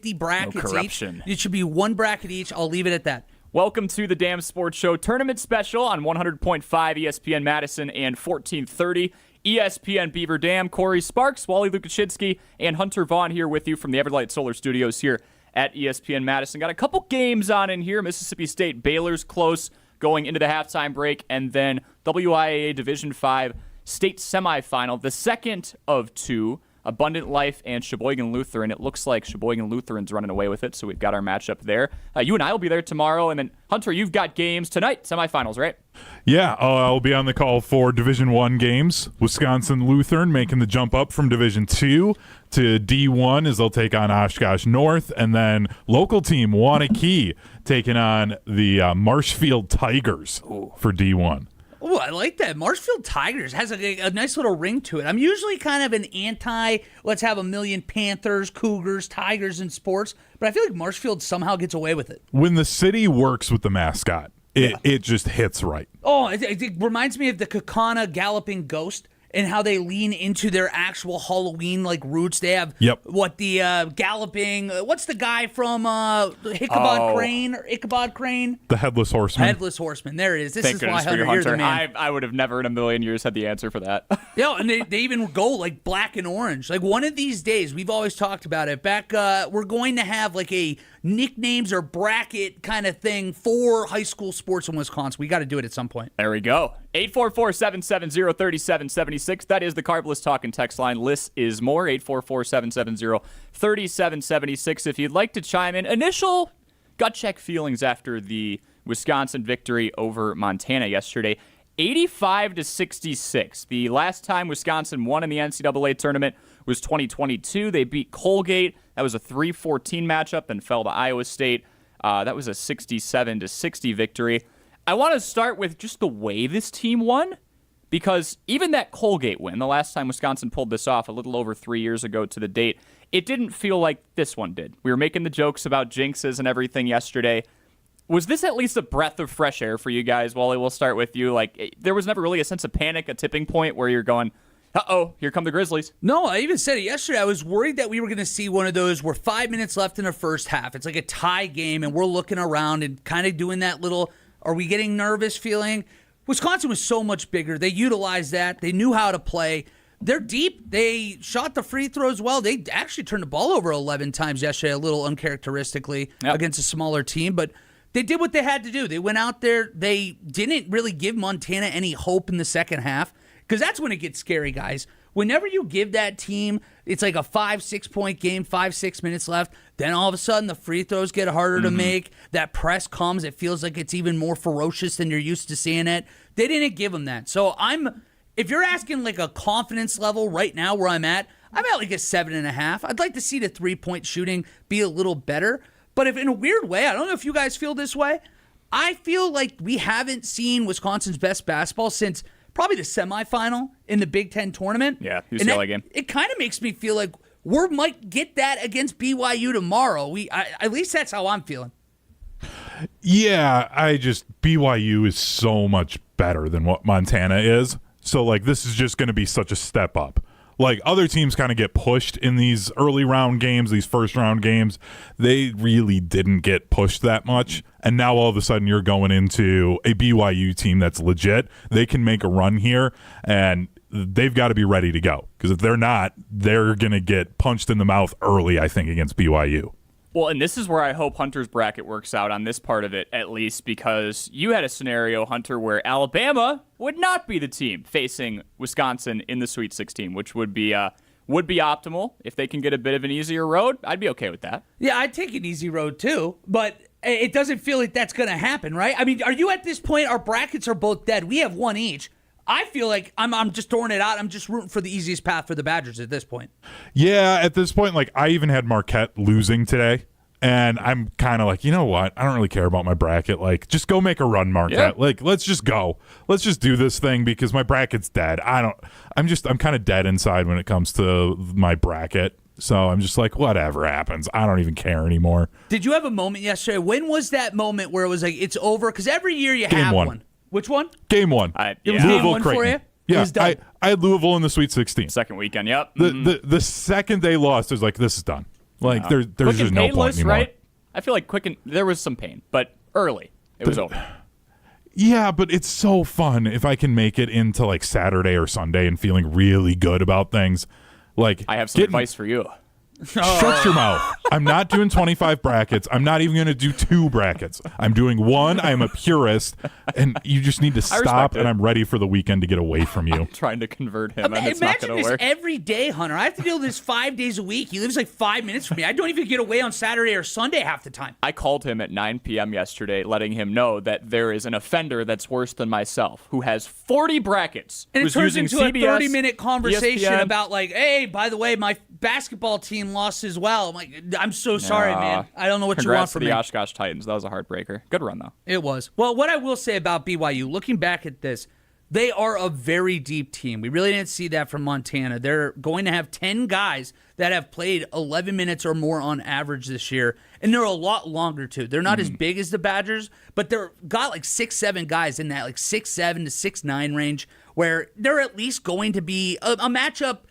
brackets No corruption. each. It should be one bracket each. I'll leave it at that. Welcome to the Damn Sports Show tournament special on 100.5 ESPN Madison and 1430 ESPN Beaver Dam. Corey Sparks, Wally Lukashinsky, and Hunter Vaughn here with you from the Everlight Solar Studios here at ESPN Madison. Got a couple games on in here. Mississippi State, Baylor's close going into the halftime break, and then WIAA Division V state semifinal, the second of two. Abundant Life and Sheboygan Lutheran. It looks like Sheboygan Lutheran's running away with it, so we've got our matchup there. You and I will be there tomorrow, and then, Hunter, you've got games tonight, semifinals, right? Yeah, I'll be on the call for Division I games. Wisconsin Lutheran making the jump up from Division II to D1 as they'll take on Oshkosh North, and then local team Waunakee taking on the Marshfield Tigers for D1. Oh, I like that. Marshfield Tigers has a nice little ring to it. I'm usually kind of an let's have a million Panthers, Cougars, Tigers in sports, but I feel like Marshfield somehow gets away with it. When the city works with the mascot, it just hits right. Oh, it reminds me of the Kakana Galloping Ghost and how they lean into their actual Halloween roots. They have the galloping. What's the guy from Ichabod Crane? The Headless Horseman. Headless Horseman. There it is. This Thank is why goodness for Hunter, you, you're the man. I would have never in a million years had the answer for that. Yeah, and they even go black and orange. One of these days, we've always talked about it. We're going to have a nicknames or bracket kind of thing for high school sports in Wisconsin. We got to do it at some point. There we go. 844-770-3776. That is the Carbless Talk and text line. Less is more. 844-770-3776. If you'd like to chime in, initial gut check feelings after the Wisconsin victory over Montana yesterday. 85-66. The last time Wisconsin won in the NCAA tournament was 2022. They beat Colgate. That was a 3-14 matchup, then fell to Iowa State. That was a 67-60 victory. I want to start with just the way this team won, because even that Colgate win, the last time Wisconsin pulled this off a little over 3 years ago to the date, it didn't feel like this one did. We were making the jokes about jinxes and everything yesterday. Was this at least a breath of fresh air for you guys? Wally, we'll start with you. There was never really a sense of panic, a tipping point where you're going, uh-oh, here come the Grizzlies. No, I even said it yesterday. I was worried that we were going to see one of those where 5 minutes left in the first half. It's like a tie game, and we're looking around and kind of doing that little, are we getting nervous feeling? Wisconsin was so much bigger. They utilized that. They knew how to play. They're deep. They shot the free throws well. They actually turned the ball over 11 times yesterday, a little uncharacteristically against a smaller team, but they did what they had to do. They went out there. They didn't really give Montana any hope in the second half, because that's when it gets scary, guys. Whenever you give that team, it's like a 5-6 point game, 5-6 minutes left, then all of a sudden the free throws get harder to make. That press comes. It feels like it's even more ferocious than you're used to seeing it. They didn't give them that. So if you're asking a confidence level right now where I'm at a 7.5. I'd like to see the 3-point shooting be a little better. But if in a weird way, I don't know if you guys feel this way, I feel like we haven't seen Wisconsin's best basketball since probably the semifinal in the Big Ten tournament. Yeah, UCLA game. It kind of makes me feel like we might get that against BYU tomorrow. At least that's how I'm feeling. Yeah, BYU is so much better than what Montana is. So, this is just going to be such a step up. Other teams kind of get pushed in these early round games, these first round games. They really didn't get pushed that much. And now all of a sudden you're going into a BYU team that's legit. They can make a run here, and they've got to be ready to go. Because if they're not, they're going to get punched in the mouth early, I think, against BYU. Well, and this is where I hope Hunter's bracket works out on this part of it, at least, because you had a scenario, Hunter, where Alabama would not be the team facing Wisconsin in the Sweet 16, which would be optimal. If they can get a bit of an easier road, I'd be okay with that. Yeah, I'd take an easy road too, but it doesn't feel like that's going to happen, right? I mean, are you at this point, our brackets are both dead. We have one each. I feel like I'm just throwing it out. I'm just rooting for the easiest path for the Badgers at this point. Yeah, at this point, I even had Marquette losing today, and I'm kind of like, you know what? I don't really care about my bracket. Just go make a run, Marquette. Yeah. Let's just go. Let's just do this thing because my bracket's dead. I'm kind of dead inside when it comes to my bracket. So I'm just like, whatever happens, I don't even care anymore. Did you have a moment yesterday? When was that moment where it was it's over? Because every year you have one. Which one? Game one. It was game one for you? Yeah, I had Louisville in the Sweet 16. Second weekend, yep. The second they lost, it was like, this is done. Like there's Quick just and no point painless, anymore. right? I feel like there was some pain, but early it was over. Yeah, but it's so fun if I can make it into like Saturday or Sunday and feeling really good about things. Like I have some advice for you. Shut your mouth. I'm not doing 25 brackets. I'm not even going to do 2 brackets. I'm doing 1. I'm a purist, and you just need to stop, respect it. and I'm ready for the weekend to get away from you. Trying to convert him, and it's not Imagine going to this work. every day, Hunter. I have to deal with this 5 days a week. He lives like 5 minutes from me. I don't even get away on Saturday or Sunday half the time. I called him at 9 p.m. yesterday, letting him know that there is an offender that's worse than myself who has 40 brackets. And it who's turns using into CBS, a 30-minute conversation ESPN. about like, hey, by the way, my basketball team lost as well. I'm like, I'm so sorry, man. I don't know what you want Congrats from to me. the Oshkosh Titans. That was a heartbreaker. Good run, though. It was. Well, what I will say about BYU, looking back at this, they are a very deep team. We really didn't see that from Montana. They're going to have 10 guys that have played 11 minutes or more on average this year, and they're a lot longer, too. They're not as big as the Badgers, but they're got like 6'7" guys in that like 6'7" to 6'9" range where they're at least going to be a matchup.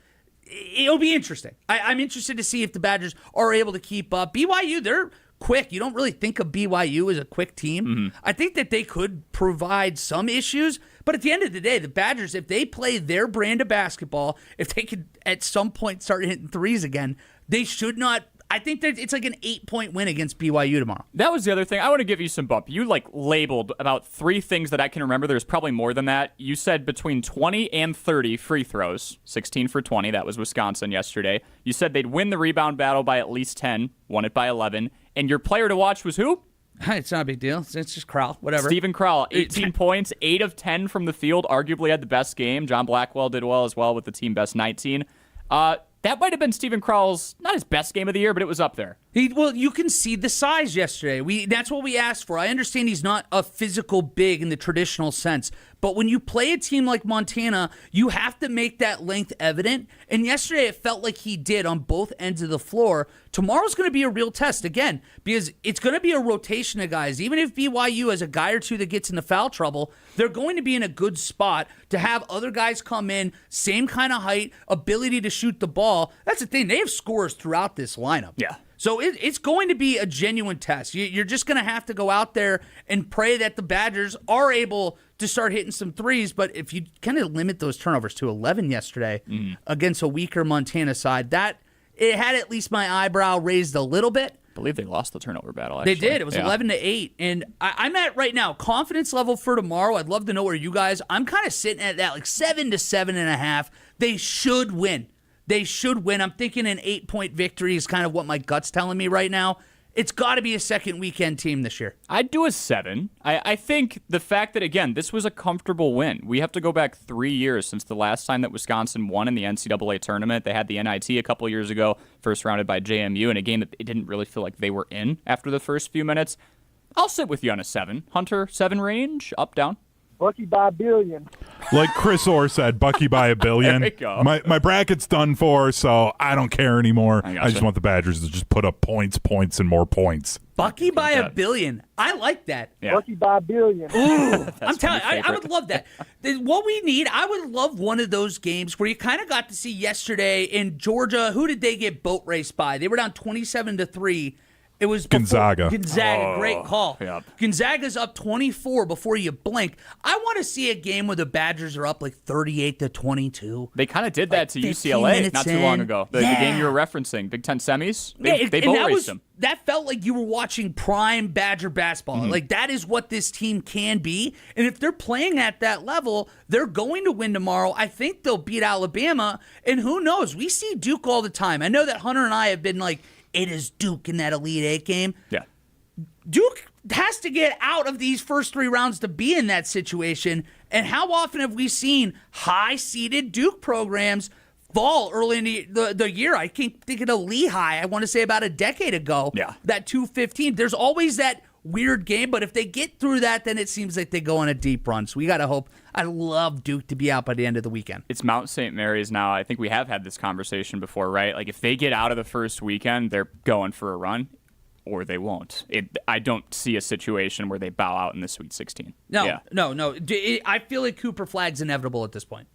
It'll be interesting. I'm interested to see if the Badgers are able to keep up. BYU, they're quick. You don't really think of BYU as a quick team. I think that they could provide some issues, but at the end of the day, the Badgers, if they play their brand of basketball, if they could at some point start hitting threes again, they should not. I think that it's like an 8-point win against BYU tomorrow. That was the other thing. I want to give you some bump. You labeled about 3 things that I can remember. There's probably more than that. You said between 20 and 30 free throws, 16 for 20. That was Wisconsin yesterday. You said they'd win the rebound battle by at least 10, won it by 11. And your player to watch was who? It's not a big deal. It's just Crowell, whatever. Stephen Crowell, 18 points, 8 of 10 from the field. Arguably had the best game. John Blackwell did well as well with the team best 19. That might have been Stephen Crowell's, not his best game of the year, but it was up there. Well, you can see the size yesterday. That's what we asked for. I understand he's not a physical big in the traditional sense, but when you play a team like Montana, you have to make that length evident. And yesterday, it felt like he did on both ends of the floor. Tomorrow's going to be a real test again because it's going to be a rotation of guys. Even if BYU has a guy or two that gets into foul trouble, they're going to be in a good spot to have other guys come in, same kind of height, ability to shoot the ball. That's the thing. They have scorers throughout this lineup. Yeah. So it's going to be a genuine test. You're just going to have to go out there and pray that the Badgers are able to start hitting some threes. But if you kind of limit those turnovers to 11 yesterday against a weaker Montana side, that it had at least my eyebrow raised a little bit. I believe they lost the turnover battle, actually. They did. It was 11-8. And I'm at right now, confidence level for tomorrow. I'd love to know where you guys, I'm kind of sitting at that like 7 to 7.5. They should win. They should win. I'm thinking an 8-point victory is kind of what my gut's telling me right now. It's got to be a second weekend team this year. I'd do a 7. I think the fact that, again, this was a comfortable win. We have to go back 3 years since the last time that Wisconsin won in the NCAA tournament. They had the NIT a couple years ago, first rounded by JMU, in a game that it didn't really feel like they were in after the first few minutes. I'll sit with you on a 7. Hunter, 7 range, up, down? Bucky by a billion. Like Chris Orr said, Bucky by a billion. There we go. My bracket's done for, so I don't care anymore. I I gotcha. just want the Badgers to just put up points, and more points. Bucky by a that. billion. I like that. Yeah. Bucky by a billion. I'm telling you, my I would love that. What we need, I would love one of those games where you kind of got to see yesterday in Georgia. Who did they get boat raced by? They were down 27-3. It was Gonzaga. Gonzaga, great call. yep. Gonzaga's up 24 before you blink. I want to see a game where the Badgers are up like 38-22. They kind of did that to 15 UCLA minutes not too long in. ago. The game you were referencing, Big Ten semis, they and boat that raced was them. that felt like you were watching prime Badger basketball. Mm-hmm. Like that is what this team can be. And if they're playing at that level, they're going to win tomorrow. I think they'll beat Alabama. And who knows? We see Duke all the time. I know that Hunter and I have been like, it is Duke in that Elite Eight game. Yeah. Duke has to get out of these first 3 rounds to be in that situation. And how often have we seen high-seeded Duke programs fall early in the year? I can't think of Lehigh, I want to say about a decade ago. Yeah. That 2-15. There's always that weird game, but if they get through that, then it seems like they go on a deep run. So we got to hope. I love Duke to be out by the end of the weekend. It's Mount St. Mary's now. I think we have had this conversation before, right? Like if they get out of the first weekend, they're going for a run. or they won't. I don't see a situation where they bow out in the Sweet 16. No, Yeah. no. I feel like Cooper Flag's inevitable at this point.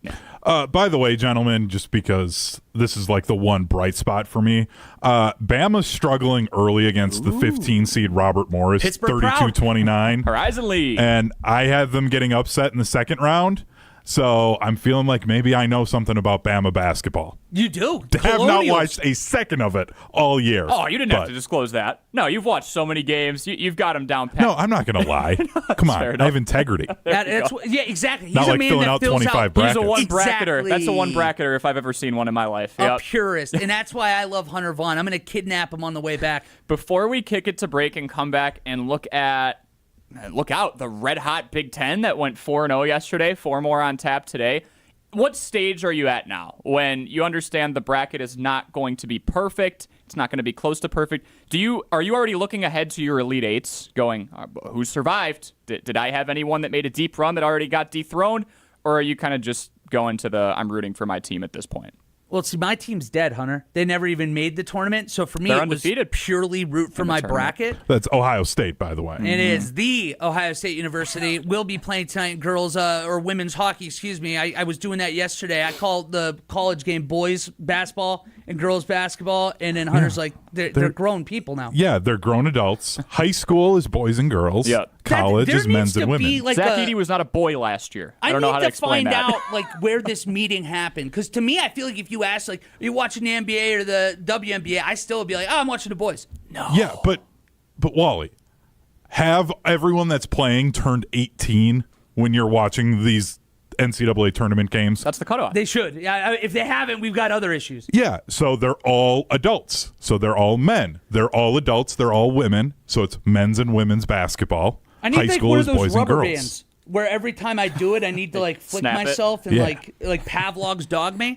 By the way, gentlemen, just because this is like the one bright spot for me, Bama's struggling early against the 15 seed Robert Morris, Pittsburgh proud. 32-29. Horizon League. And I have them getting upset in the second round. So I'm feeling like maybe I know something about Bama basketball. You do. I have not Colonials. watched a second of it all year. Oh, you didn't have but- to disclose that. No, you've watched so many games. You've got them down pat. No, I'm not going to lie. Come on. fair I enough. have integrity. Yeah, exactly. He's Not a like man filling that out fills 25 out. He's a brackets. one bracketer. That's a one Exactly. bracketer if I've ever seen one in my life. A Yep. purist, and that's why I love Hunter Vaughn. I'm going to kidnap him on the way back. Before we kick it to break and come back and look out the red hot Big Ten that went 4-0 yesterday, 4 more on tap today. What stage are you at now when you understand the bracket is not going to be perfect? It's not going to be close to perfect. Are you already looking ahead to your Elite Eights going, who survived? Did I have anyone that made a deep run that already got dethroned? Or are you kind of just going to I'm rooting for my team at this point? Well, see, my team's dead, Hunter. They never even made the tournament. So for me, They're it undefeated was purely root for in the my tournament. bracket. That's Ohio State, by the way. It is the Ohio State University. We'll be playing tonight, girls or women's hockey. Excuse me. I was doing that yesterday. I called the college game boys basketball and girls basketball, and then Hunter's like, they're grown people now. Yeah, they're grown adults. High school is boys and girls. Yeah. College There is needs men's to and women. be, like, Zach a- Edey was not a boy last year. I don't know how to need explain find that. out like where this meeting happened, because to me, I feel like if you ask, like, are you watching the NBA or the WNBA, I still would be like, oh, I'm watching the boys. No. Yeah, but Wally, have everyone that's playing turned 18 when you're watching these NCAA tournament games? That's the cutoff. They should. Yeah, if they haven't, we've got other issues. Yeah, so they're all adults. So they're all men. They're all adults. They're all women. So it's men's and women's basketball. I need High like school one is of those boys and rubber girls. bands where every time I do it, I need to like flick Snap it. myself and Yeah. like Pavlov's dog me.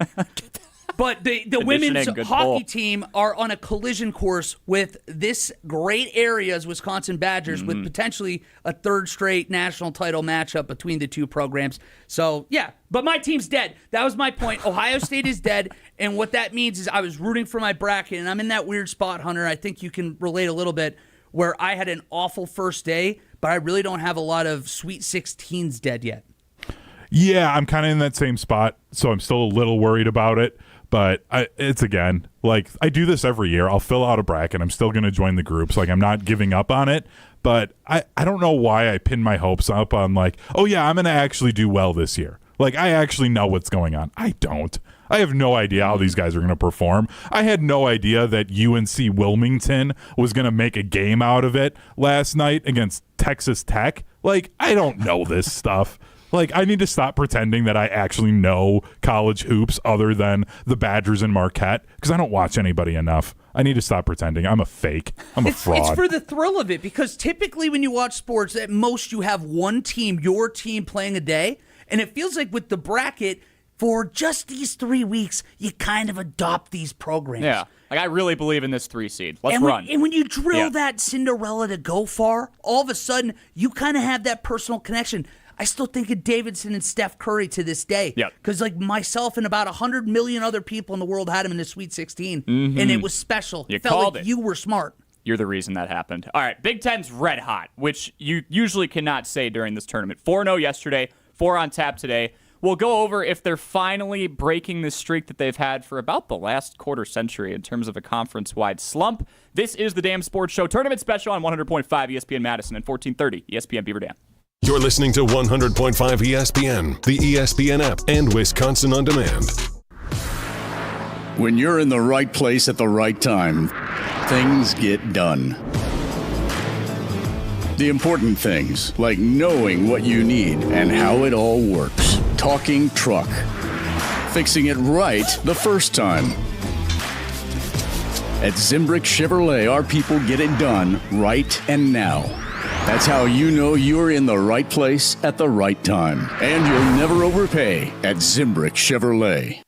But the women's good hockey pull. team are on a collision course with this great area's Wisconsin Badgers with potentially a third straight national title matchup between the two programs. So, yeah, but my team's dead. That was my point. Ohio State is dead, and what that means is I was rooting for my bracket, and I'm in that weird spot, Hunter. I think you can relate a little bit, where I had an awful first day, but I really don't have a lot of Sweet 16s dead yet. Yeah, I'm kind of in that same spot, so I'm still a little worried about it. But it's, again, like, I do this every year. I'll fill out a bracket. I'm still going to join the groups. Like, I'm not giving up on it. But I don't know why I pin my hopes up on, like, oh, yeah, I'm going to actually do well this year. Like, I actually know what's going on. I don't. I have no idea how these guys are going to perform. I had no idea that UNC Wilmington was going to make a game out of it last night against Texas Tech. Like, I don't know this stuff. Like, I need to stop pretending that I actually know college hoops other than the Badgers and Marquette, because I don't watch anybody enough. I need to stop pretending. I'm a fake. I'm a fraud. It's for the thrill of it, because typically when you watch sports, at most you have one team, your team, playing a day. And it feels like with the bracket, for just these 3 weeks, you kind of adopt these programs. Yeah. Like, I really believe in this 3 seed. Let's And run. when you drill Yeah. that Cinderella to go far, all of a sudden, you kind of have that personal connection. I still think of Davidson and Steph Curry to this day. Yep. Because, like, myself and about 100 million other people in the world had him in the Sweet 16. And it was special. You Felt called like it. you were smart. You're the reason that happened. All right, Big Ten's red hot, which you usually cannot say during this tournament. 4-0 yesterday, 4 on tap today. We'll go over if they're finally breaking the streak that they've had for about the last quarter century in terms of a conference-wide slump. This is the Damn Sports Show tournament special on 100.5 ESPN Madison and 1430 ESPN Beaver Dam. You're listening to 100.5 ESPN, the ESPN app, and Wisconsin On Demand. When you're in the right place at the right time, things get done. The important things, like knowing what you need and how it all works. Talking truck. Fixing it right the first time. At Zimbrick Chevrolet, our people get it done right and now. That's how you know you're in the right place at the right time. And you'll never overpay at Zimbrick Chevrolet.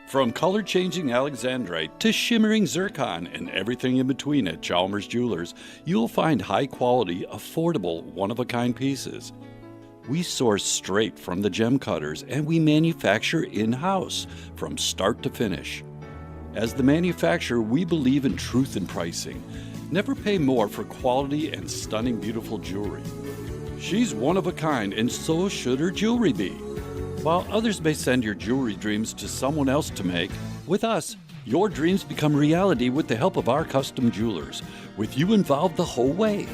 From color-changing alexandrite to shimmering zircon and everything in between at Chalmers Jewelers, you'll find high-quality, affordable, one-of-a-kind pieces. We source straight from the gem cutters, and we manufacture in-house from start to finish. As the manufacturer, we believe in truth in pricing. Never pay more for quality and stunning, beautiful jewelry. She's one of a kind, and so should her jewelry be. While others may send your jewelry dreams to someone else to make, with us, your dreams become reality with the help of our custom jewelers, with you involved the whole way.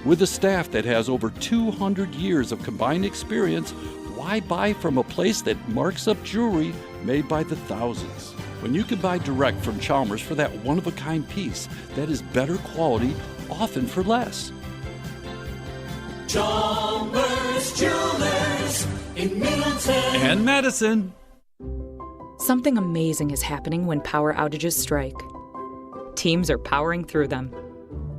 With a staff that has over 200 years of combined experience, why buy from a place that marks up jewelry made by the thousands? When you can buy direct from Chalmers for that one-of-a-kind piece that is better quality, often for less. Chalmers Jewelers in Middleton And Madison. Something amazing is happening when power outages strike. Teams are powering through them.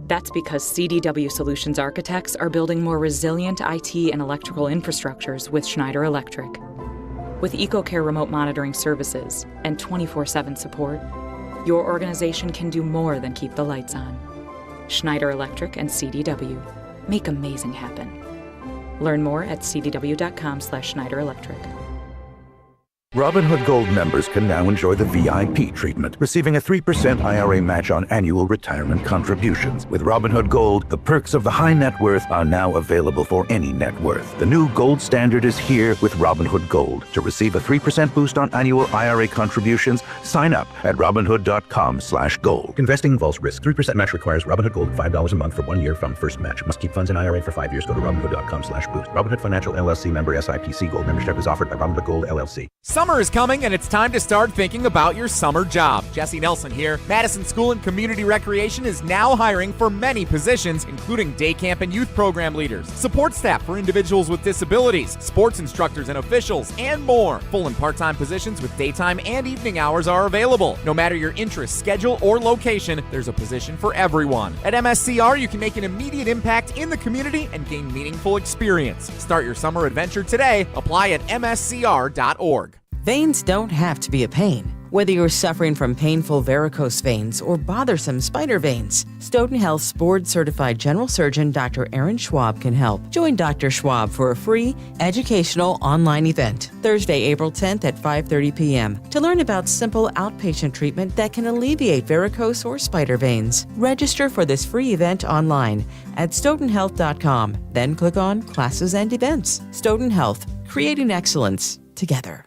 That's because CDW Solutions architects are building more resilient IT and electrical infrastructures with Schneider Electric. With EcoCare remote monitoring services and 24/7 support, your organization can do more than keep the lights on. Schneider Electric and CDW make amazing happen. Learn more at cdw.com/Schneider Electric. Robinhood Gold members can now enjoy the VIP treatment, receiving a 3% IRA match on annual retirement contributions. With Robinhood Gold, the perks of the high net worth are now available for any net worth. The new gold standard is here with Robinhood Gold. To receive a 3% boost on annual IRA contributions, sign up at Robinhood.com/gold. Investing involves risk. 3% match requires Robinhood Gold $5 a month for 1 year from first match. Must keep funds in IRA for 5 years. Go to Robinhood.com/boost. Robinhood Financial LLC member SIPC. Gold membership is offered by Robinhood Gold LLC. Summer is coming and it's time to start thinking about your summer job. Jesse Nelson here. Madison School and Community Recreation is now hiring for many positions, including day camp and youth program leaders, support staff for individuals with disabilities, sports instructors and officials, and more. Full and part-time positions with daytime and evening hours are available. No matter your interest, schedule, or location, there's a position for everyone. At MSCR, you can make an immediate impact in the community and gain meaningful experience. Start your summer adventure today. Apply at mscr.org. Veins don't have to be a pain. Whether you're suffering from painful varicose veins or bothersome spider veins, Stoughton Health's board-certified general surgeon, Dr. Aaron Schwab, can help. Join Dr. Schwab for a free, educational online event, Thursday, April 10th at 5:30 p.m. to learn about simple outpatient treatment that can alleviate varicose or spider veins. Register for this free event online at stoughtonhealth.com, then click on Classes and Events. Stoughton Health, creating excellence together.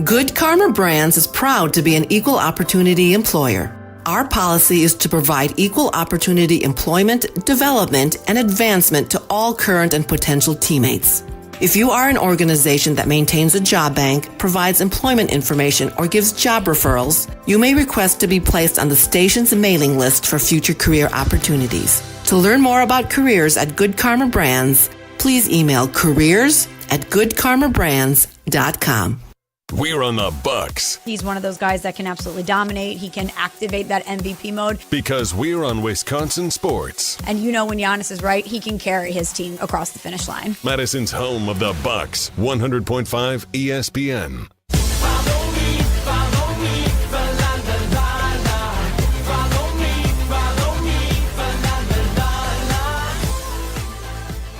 Good Karma Brands is proud to be an equal opportunity employer. Our policy is to provide equal opportunity employment, development, and advancement to all current and potential teammates. If you are an organization that maintains a job bank, provides employment information, or gives job referrals, you may request to be placed on the station's mailing list for future career opportunities. To learn more about careers at Good Karma Brands, please email careers@goodkarmabrands.com. We're on the Bucks He's one of those guys that can absolutely dominate. He can activate that MVP mode. because we're on Wisconsin sports. And you know when Giannis is right, he can carry his team across the finish line. Madison's home of the Bucks, 100.5 ESPN.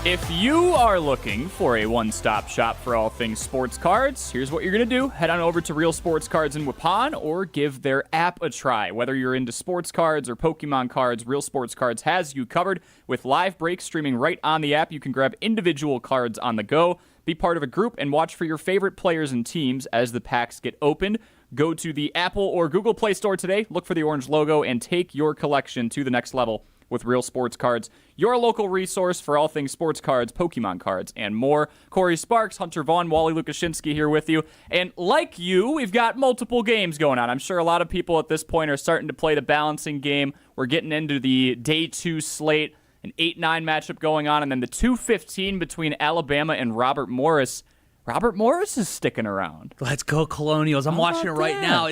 If you are looking for a one-stop shop for all things sports cards, here's what you're going to do. Head on over to Real Sports Cards in Waupun or give their app a try. Whether you're into sports cards or Pokemon cards, Real Sports Cards has you covered. With live breaks streaming right on the app, you can grab individual cards on the go, be part of a group, and watch for your favorite players and teams as the packs get opened. Go to the Apple or Google Play Store today, look for the orange logo, and take your collection to the next level with Real Sports Cards, your local resource for all things sports cards, Pokemon cards, and more. Corey Sparks, Hunter Vaughn, Wally Lukashinsky here with you. And like you, we've got multiple games going on. I'm sure a lot of people at this point are starting to play the balancing game. We're getting into the day 2 slate, an 8-9 matchup going on, and then the 2:15 between Alabama and Robert Morris. Robert Morris is sticking around. Let's go Colonials. I'm How watching it about right that? now.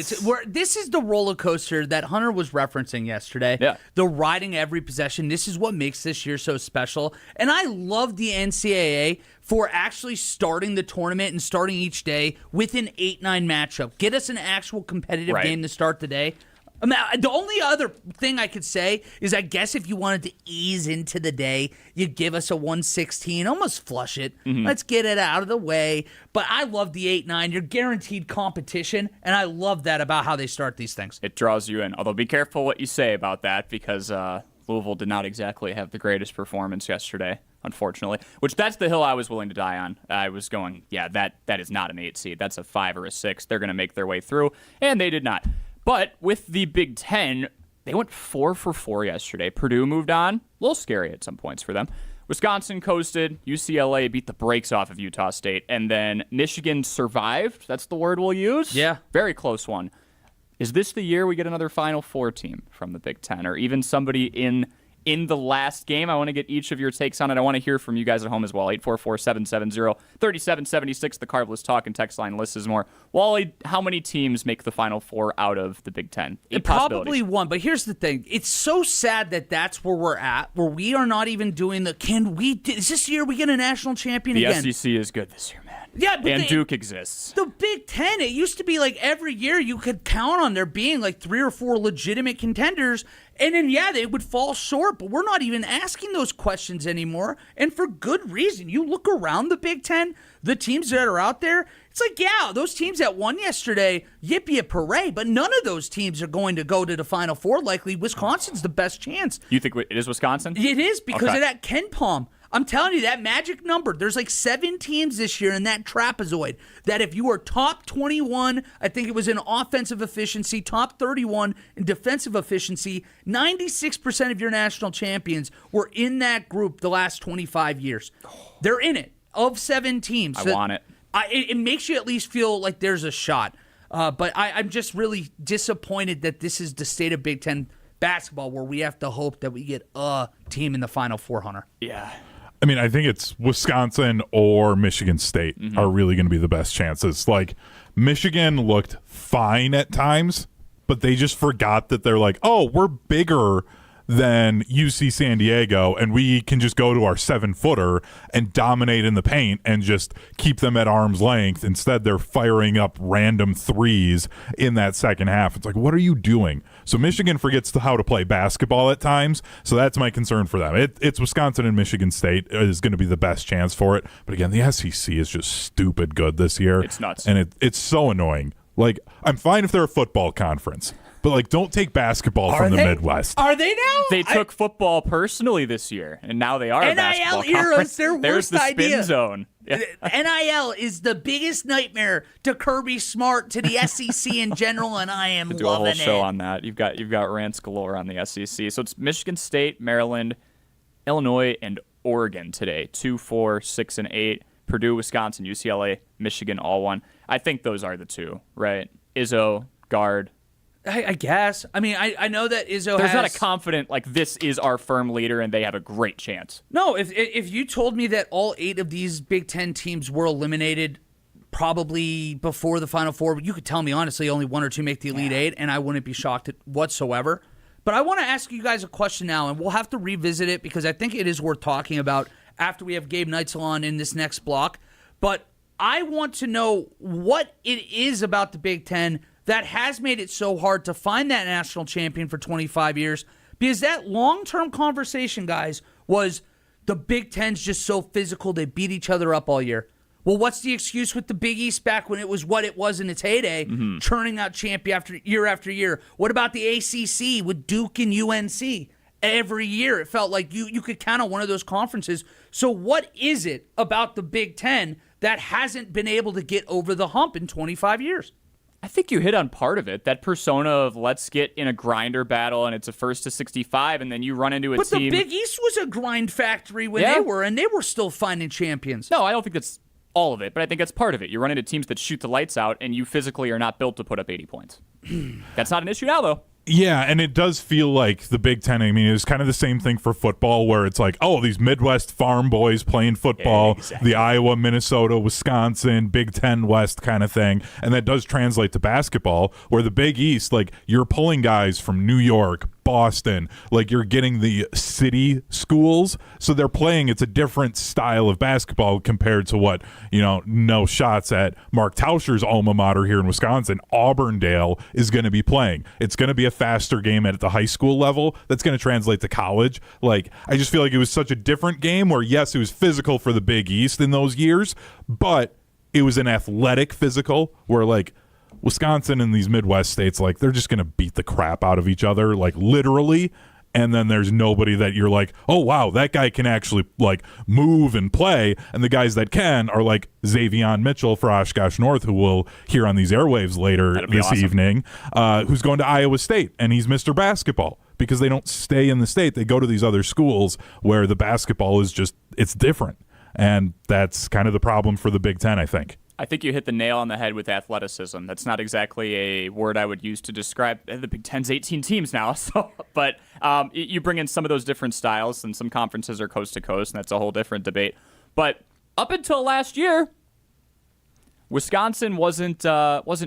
This is the roller coaster that Hunter was referencing yesterday. Yeah. The riding every possession. This is what makes this year so special. And I love the NCAA for actually starting the tournament and starting each day with an 8-9 matchup. Get us an actual competitive game to start the day. I mean, the only other thing I could say is I guess if you wanted to ease into the day, you give us a 116, almost flush it. Let's get it out of the way. But I love the 8-9. You're guaranteed competition, and I love that about how they start these things. It draws you in. Although be careful what you say about that because Louisville did not exactly have the greatest performance yesterday, unfortunately. Which that's the hill I was willing to die on. I was going, yeah, that is not an 8 seed. That's a 5 or a 6. They're going to make their way through, and they did not. But with the Big Ten, they went 4 for 4 yesterday. Purdue moved on. A little scary at some points for them. Wisconsin coasted. UCLA beat the brakes off of Utah State. And then Michigan survived. That's the word we'll use. Yeah. Very close one. Is this the year we get another Final Four team from the Big Ten or even somebody in the last game? I want to get each of your takes on it. I want to hear from you guys at home as well. 844-770-3776. The Carvelous Talk and text line lists more. Wally, how many teams make the Final Four out of the Big Ten? Probably one, but here's the thing. It's so sad that that's where we're at, where we are not even doing is this year we get a national champion again? The SEC is good this year, man. Yeah, but and Duke exists. The Big Ten, it used to be like every year you could count on there being like 3 or 4 legitimate contenders, and then, yeah, they would fall short, but we're not even asking those questions anymore, and for good reason. You look around the Big Ten, the teams that are out there, it's like, yeah, those teams that won yesterday, yippee-a-parade, but none of those teams are going to go to the Final Four likely. Wisconsin's the best chance. You think it is Wisconsin? It is because of that Ken Palm. I'm telling you, that magic number, there's like 7 teams this year in that trapezoid that if you are top 21, I think it was in offensive efficiency, top 31 in defensive efficiency, 96% of your national champions were in that group the last 25 years. They're in it, of 7 teams. I want it. It makes you at least feel like there's a shot. But I'm just really disappointed that this is the state of Big Ten basketball where we have to hope that we get a team in the Final Four, Hunter. Yeah. I mean, I think it's Wisconsin or Michigan State are really going to be the best chances. Like, Michigan looked fine at times, but they just forgot that they're like, oh, we're bigger than UC San Diego, and we can just go to our 7-footer and dominate in the paint and just keep them at arm's length. Instead, they're firing up random threes in that second half. It's like, what are you doing? So Michigan forgets how to play basketball at times, so that's my concern for them. It's Wisconsin and Michigan State is going to be the best chance for it. But again, the SEC is just stupid good this year. It's nuts. And it's so annoying. Like, I'm fine if they're a football conference, but, like, don't take basketball from the Midwest. Are they now? They took football personally this year, and now they are a basketball NIL era conference. is their There's worst the spin idea. zone. Yeah. NIL is the biggest nightmare to Kirby Smart, to the SEC in general, and I am Do a loving whole show it. on that. You've got rants galore on the SEC. So it's Michigan State, Maryland, Illinois, and Oregon today. 2, 4, 6, and 8. Purdue, Wisconsin, UCLA, Michigan, all one. I think those are the 2, right? Izzo, guard. I guess. I mean, I know that Izzo There's has... not a confident, like, this is our firm leader and they have a great chance. No, if you told me that all 8 of these Big Ten teams were eliminated probably before the Final Four, you could tell me, honestly, only 1 or 2 make the Elite 8, and I wouldn't be shocked whatsoever. But I want to ask you guys a question now, and we'll have to revisit it because I think it is worth talking about after we have Gabe Neitzel on in this next block. But I want to know what it is about the Big Ten that has made it so hard to find that national champion for 25 years. Because that long-term conversation, guys, was the Big Ten's just so physical, they beat each other up all year. Well, what's the excuse with the Big East back when it was what it was in its heyday, churning out champion after year? What about the ACC with Duke and UNC? Every year it felt like you could count on one of those conferences. So what is it about the Big Ten that hasn't been able to get over the hump in 25 years? I think you hit on part of it. That persona of let's get in a grinder battle and it's a 1st to 65 and then you run into a team. But the Big East was a grind factory when they were, and they were still finding champions. No, I don't think that's all of it, but I think that's part of it. You run into teams that shoot the lights out and you physically are not built to put up 80 points. That's not an issue now, though. Yeah, and it does feel like the Big Ten, I mean, it's kind of the same thing for football where it's like, oh, these Midwest farm boys playing football, exactly. The Iowa, Minnesota, Wisconsin, Big Ten West kind of thing. And that does translate to basketball where the Big East, like, you're pulling guys from New York, Boston. Like, you're getting the city schools, so they're playing. It's a different style of basketball compared to what, no shots at Mark Tauscher's alma mater here in Wisconsin. Auburndale is going to be playing. It's going to be a faster game at the high school level that's going to translate to college. Like, I just feel like it was such a different game where, yes, it was physical for the Big East in those years, but it was an athletic physical where, like, Wisconsin and these Midwest states, like, they're just going to beat the crap out of each other, like, literally. And then there's nobody that you're like, oh, wow, that guy can actually, like, move and play. And the guys that can are like Xavion Mitchell for Oshkosh North, who we'll hear on these airwaves later this evening, who's going to Iowa State. And he's Mr. Basketball because they don't stay in the state. They go to these other schools where the basketball is just, it's different. And that's kind of the problem for the Big Ten, I think. I think you hit the nail on the head with athleticism. That's not exactly a word I would use to describe the Big Ten's 18 teams now. But you bring in some of those different styles, and some conferences are coast to coast, and that's a whole different debate. But up until last year, Wisconsin wasn't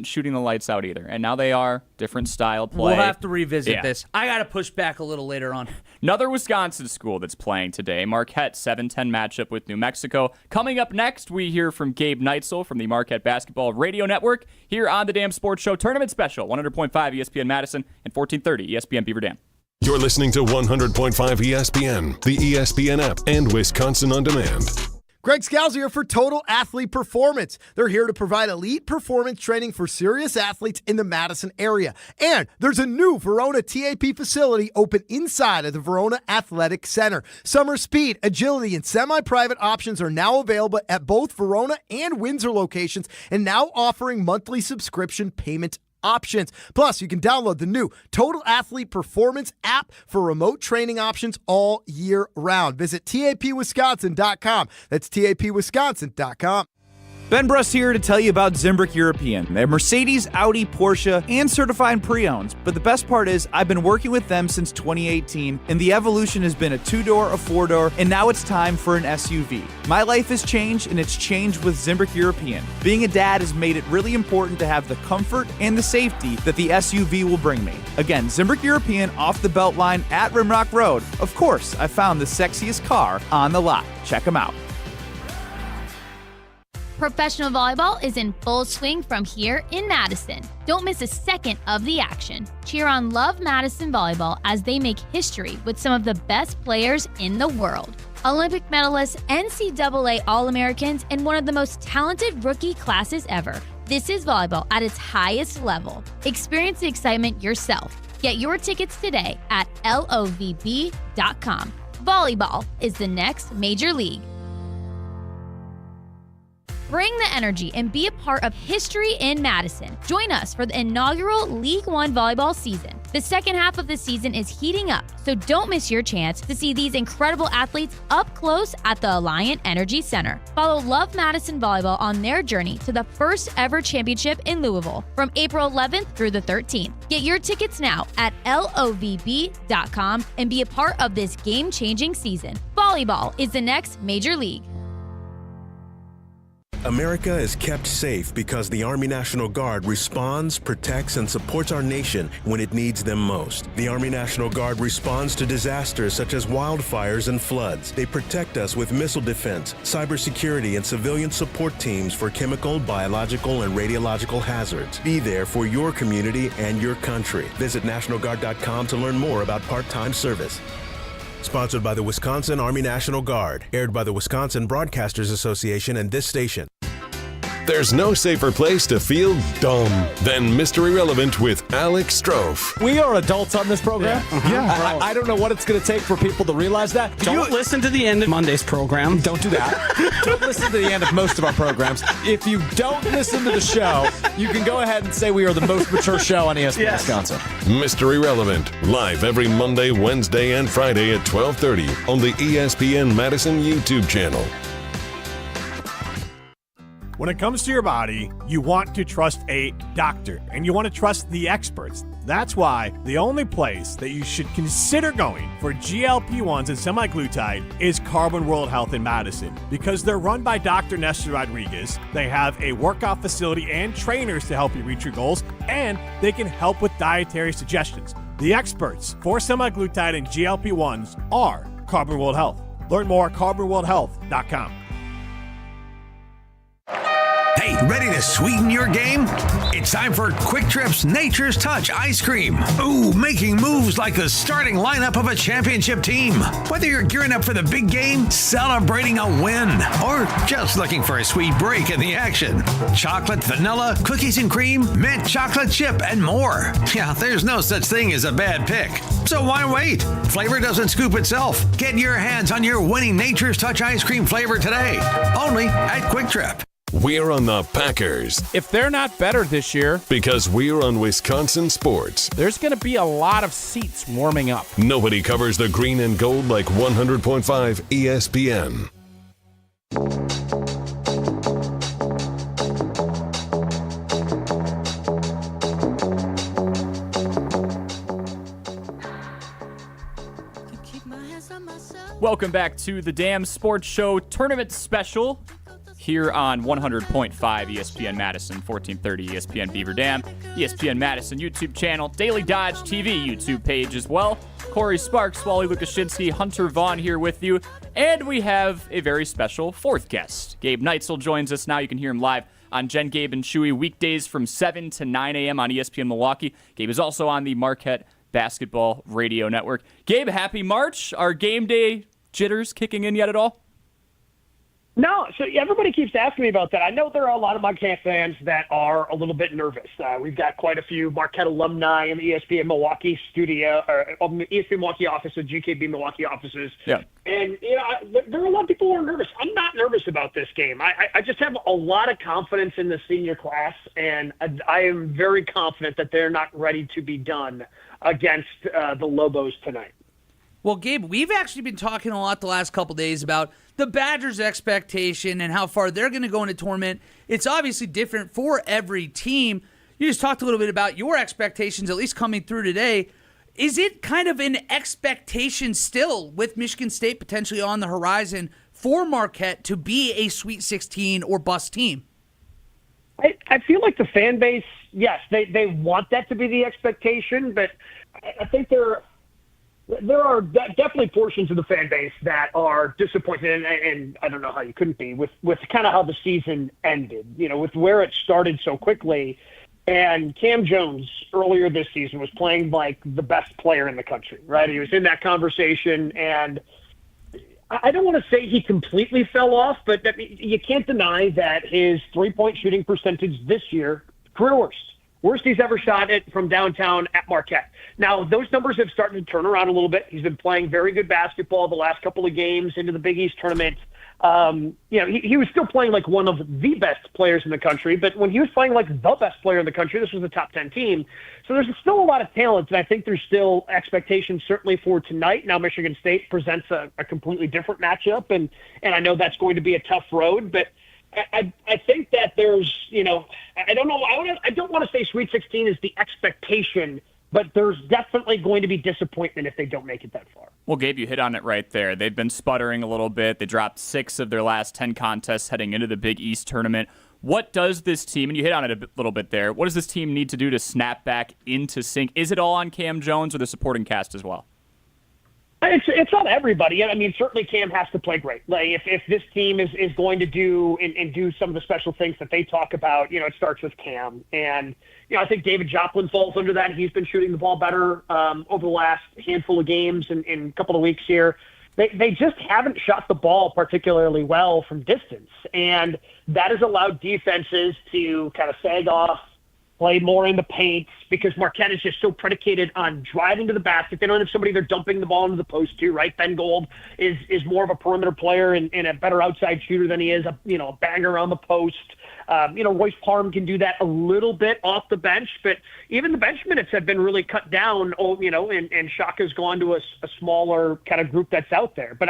shooting the lights out either, and now they are. Different style play. We'll have to revisit this. I got to push back a little later on. Another Wisconsin school that's playing today, Marquette, 7-10 matchup with New Mexico. Coming up next, we hear from Gabe Neitzel from the Marquette Basketball Radio Network here on the Damn Sports Show Tournament Special, 100.5 ESPN Madison and 1430 ESPN Beaver Dam. You're listening to 100.5 ESPN, the ESPN app, and Wisconsin On Demand. Greg Scalzi here for Total Athlete Performance. They're here to provide elite performance training for serious athletes in the Madison area. And there's a new Verona TAP facility open inside of the Verona Athletic Center. Summer speed, agility, and semi-private options are now available at both Verona and Windsor locations, and now offering monthly subscription payment options. Plus, you can download the new Total Athlete Performance app for remote training options all year round. Visit tapwisconsin.com. That's tapwisconsin.com. Ben Bruss here to tell you about Zimbrick European. They're Mercedes, Audi, Porsche, and certified pre-owns. But the best part is I've been working with them since 2018, and the evolution has been a 2-door, a 4-door, and now it's time for an SUV. My life has changed, and it's changed with Zimbrick European. Being a dad has made it really important to have the comfort and the safety that the SUV will bring me. Again, Zimbrick European off the Beltline at Rimrock Road. Of course, I found the sexiest car on the lot. Check them out. Professional volleyball is in full swing from here in Madison. Don't miss a second of the action. Cheer on Love Madison Volleyball as they make history with some of the best players in the world. Olympic medalists, NCAA All-Americans, and one of the most talented rookie classes ever. This is volleyball at its highest level. Experience the excitement yourself. Get your tickets today at lovb.com. Volleyball is the next major league. Bring the energy and be a part of history in Madison. Join us for the inaugural League One volleyball season. The second half of the season is heating up, so don't miss your chance to see these incredible athletes up close at the Alliant Energy Center. Follow Love Madison Volleyball on their journey to the first ever championship in Louisville from April 11th through the 13th. Get your tickets now at lovb.com and be a part of this game-changing season. Volleyball is the next major league. America is kept safe because the Army National Guard responds, protects, and supports our nation when it needs them most. The Army National Guard responds to disasters such as wildfires and floods. They protect us with missile defense, cybersecurity, and civilian support teams for chemical, biological, and radiological hazards. Be there for your community and your country. Visit NationalGuard.com to learn more about part-time service. Sponsored by the Wisconsin Army National Guard. Aired by the Wisconsin Broadcasters Association and this station. There's no safer place to feel dumb than Mr. Irrelevant with Alex Strofe. We are adults on this program. Yeah. I don't know what it's going to take for people to realize that. Don't listen to the end of Monday's program. Don't do that. Don't listen to the end of most of our programs. If you don't listen to the show, you can go ahead and say we are the most mature show on ESPN Wisconsin. Mr. Irrelevant, live every Monday, Wednesday, and Friday at 12:30 on the ESPN Madison YouTube channel. When it comes to your body, you want to trust a doctor, and you want to trust the experts. That's why the only place that you should consider going for GLP-1s and semaglutide is Carbon World Health in Madison. Because they're run by Dr. Nestor Rodriguez, they have a workout facility and trainers to help you reach your goals, and they can help with dietary suggestions. The experts for semaglutide and GLP-1s are Carbon World Health. Learn more at carbonworldhealth.com. Hey, ready to sweeten your game? It's time for Quick Trip's Nature's Touch Ice Cream. Ooh, making moves like the starting lineup of a championship team. Whether you're gearing up for the big game, celebrating a win, or just looking for a sweet break in the action. Chocolate, vanilla, cookies and cream, mint chocolate chip, and more. Yeah, there's no such thing as a bad pick. So why wait? Flavor doesn't scoop itself. Get your hands on your winning Nature's Touch Ice Cream flavor today. Only at Quick Trip. We're on the Packers. If they're not better this year, because we're on Wisconsin Sports. There's going to be a lot of seats warming up. Nobody covers the green and gold like 100.5 ESPN. Welcome back to the Damn Sports Show Tournament Special here on 100.5 ESPN Madison, 1430 ESPN Beaver Dam, ESPN Madison YouTube channel, Daily Dodge TV YouTube page as well. Corey Sparks, Wally Lukashinsky, Hunter Vaughn here with you, and we have a very special fourth guest. Gabe Neitzel joins us now. You can hear him live on Jen, Gabe, and Chewy weekdays from 7 to 9 a.m. on ESPN Milwaukee. Gabe is also on the Marquette Basketball Radio Network. Gabe, happy March. Are game day jitters kicking in yet at all? No, so everybody keeps asking me about that. I know there are a lot of Marquette fans that are a little bit nervous. We've got quite a few Marquette alumni in the ESPN Milwaukee studio, or ESPN Milwaukee office, or GKB Milwaukee offices. Yeah. And, there are a lot of people who are nervous. I'm not nervous about this game. I just have a lot of confidence in the senior class, and I am very confident that they're not ready to be done against the Lobos tonight. Well, Gabe, we've actually been talking a lot the last couple days about the Badgers' expectation and how far they're going to go in a tournament. It's obviously different for every team. You just talked a little bit about your expectations, at least coming through today. Is it kind of an expectation still with Michigan State potentially on the horizon for Marquette to be a Sweet 16 or bust team? I feel like the fan base, yes, they want that to be the expectation, but I think there are definitely portions of the fan base that are disappointed, and I don't know how you couldn't be, with kind of how the season ended, with where it started so quickly. And Cam Jones earlier this season was playing like the best player in the country, right? He was in that conversation, and I don't want to say he completely fell off, but you can't deny that his three-point shooting percentage this year, career worst he's ever shot it from downtown at Marquette. Now, those numbers have started to turn around a little bit. He's been playing very good basketball the last couple of games into the Big East tournament. He was still playing like one of the best players in the country, but when he was playing like the best player in the country, this was a top 10 team. So there's still a lot of talent, and I think there's still expectations certainly for tonight. Now, Michigan State presents a completely different matchup, and I know that's going to be a tough road, but I think that there's, I don't know. I don't want to say Sweet 16 is the expectation, but there's definitely going to be disappointment if they don't make it that far. Well, Gabe, you hit on it right there. They've been sputtering a little bit. They dropped 6 of their last 10 contests heading into the Big East tournament. What does this team, and you hit on it a little bit there, what does this team need to do to snap back into sync? Is it all on Cam Jones or the supporting cast as well? It's on everybody. I mean, certainly Cam has to play great. Like if this team is going to do and do some of the special things that they talk about, it starts with Cam. And, I think David Joplin falls under that. He's been shooting the ball better over the last handful of games and a couple of weeks here. They just haven't shot the ball particularly well from distance. And that has allowed defenses to kind of sag off, play more in the paint, because Marquette is just so predicated on driving to the basket. They don't have somebody they're dumping the ball into the post to, right? Ben Gold is more of a perimeter player and a better outside shooter than he is a banger on the post. Royce Parham can do that a little bit off the bench, but even the bench minutes have been really cut down, and Shaka's gone to a smaller kind of group that's out there. But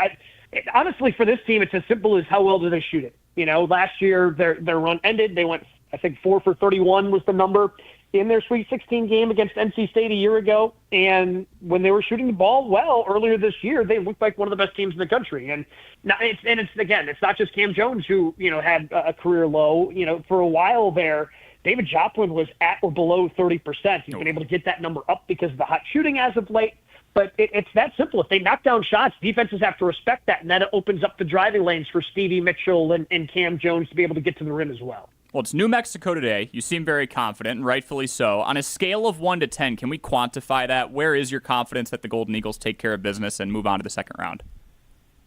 honestly, for this team, it's as simple as how well do they shoot it? Last year their run ended. They went, I think 4 for 31 was the number in their Sweet 16 game against NC State a year ago. And when they were shooting the ball well earlier this year, they looked like one of the best teams in the country. And now it's not just Cam Jones who, had a career low, for a while there. David Joplin was at or below 30%. He's been able to get that number up because of the hot shooting as of late. But it's that simple. If they knock down shots, defenses have to respect that, and then it opens up the driving lanes for Stevie Mitchell and Cam Jones to be able to get to the rim as well. Well, it's New Mexico today. You seem very confident, and rightfully so. On a scale of 1 to 10, can we quantify that? Where is your confidence that the Golden Eagles take care of business and move on to the second round?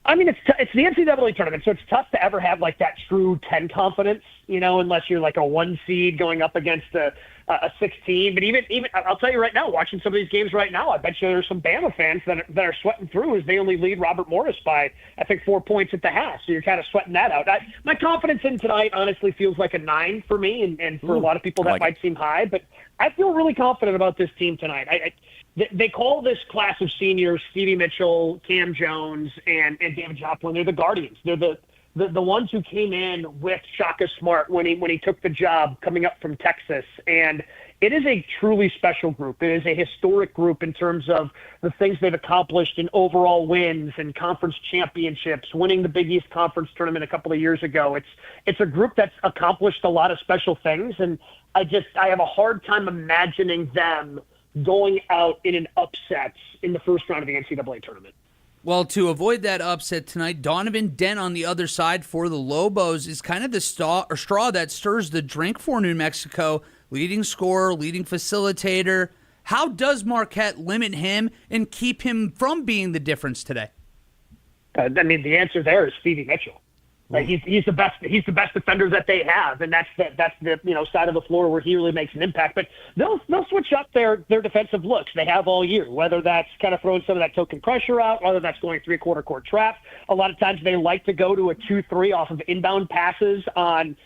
I mean, it's the NCAA tournament, so it's tough to ever have like that true 10 confidence, unless you're like a 1 seed going up against a 16. But even I'll tell you right now, watching some of these games right now, I bet you there's some Bama fans that are sweating through as they only lead Robert Morris by, I think, 4 points at the half. So you're kind of sweating that out. My confidence in tonight honestly feels like a 9 for me, and for a lot of people that might seem high. But I feel really confident about this team tonight. They call this class of seniors Stevie Mitchell, Cam Jones, and David Joplin. They're the guardians. They're the ones who came in with Shaka Smart when he took the job coming up from Texas. And it is a truly special group. It is a historic group in terms of the things they've accomplished in overall wins and conference championships, winning the Big East Conference tournament a couple of years ago. It's a group that's accomplished a lot of special things, and I have a hard time imagining them going out in an upset in the first round of the NCAA tournament. Well, to avoid that upset tonight, Donovan Dent on the other side for the Lobos is kind of the straw that stirs the drink for New Mexico. Leading scorer, leading facilitator. How does Marquette limit him and keep him from being the difference today? The answer there is Stevie Mitchell. Like he's the best. He's the best defender that they have, and that's the side of the floor where he really makes an impact. But they'll switch up their defensive looks. They have all year. Whether that's kind of throwing some of that token pressure out, whether that's going 3/4 court trap. A lot of times they like to go to a 2-3 off of inbound passes on,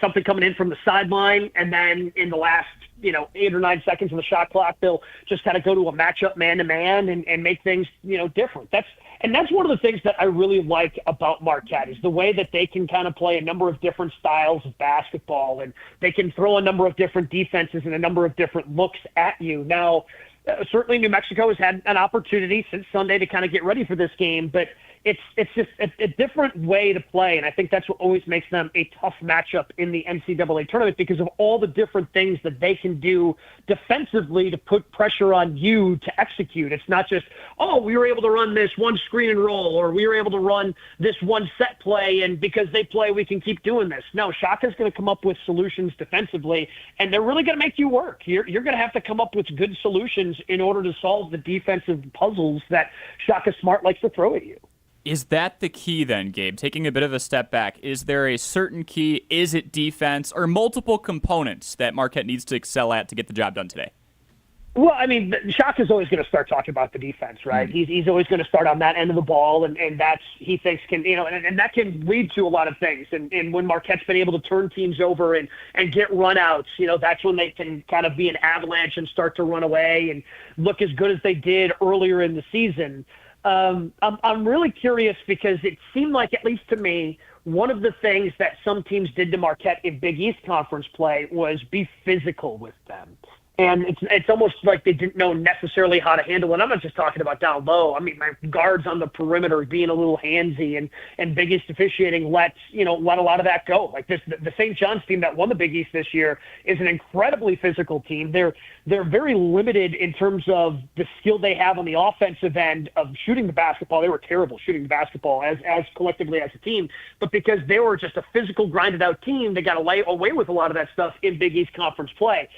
something coming in from the sideline, and then in the last 8 or 9 seconds of the shot clock, they'll just kind of go to a matchup man-to-man and make things different. That's one of the things that I really like about Marquette is the way that they can kind of play a number of different styles of basketball, and they can throw a number of different defenses and a number of different looks at you. Now, certainly New Mexico has had an opportunity since Sunday to kind of get ready for this game, but it's just a different way to play, and I think that's what always makes them a tough matchup in the NCAA tournament because of all the different things that they can do defensively to put pressure on you to execute. It's not just, we were able to run this one screen and roll, or we were able to run this one set play, and because they play, we can keep doing this. No, Shaka's going to come up with solutions defensively, and they're really going to make you work. You're going to have to come up with good solutions in order to solve the defensive puzzles that Shaka Smart likes to throw at you. Is that the key then, Gabe? Taking a bit of a step back, is there a certain key? Is it defense or multiple components that Marquette needs to excel at to get the job done today? Well, Shaka's always going to start talking about the defense, right? Mm-hmm. He's always going to start on that end of the ball, and that's he thinks can and that can lead to a lot of things. And when Marquette's been able to turn teams over and get runouts, that's when they can kind of be an avalanche and start to run away and look as good as they did earlier in the season. I'm really curious because it seemed like, at least to me, one of the things that some teams did to Marquette in Big East Conference play was be physical with them. And it's almost like they didn't know necessarily how to handle it. I'm not just talking about down low. My guards on the perimeter being a little handsy and Big East officiating let a lot of that go. Like the St. John's team that won the Big East this year is an incredibly physical team. They're very limited in terms of the skill they have on the offensive end of shooting the basketball. They were terrible shooting the basketball as collectively as a team, but because they were just a physical, grinded out team, they got away with a lot of that stuff in Big East Conference play.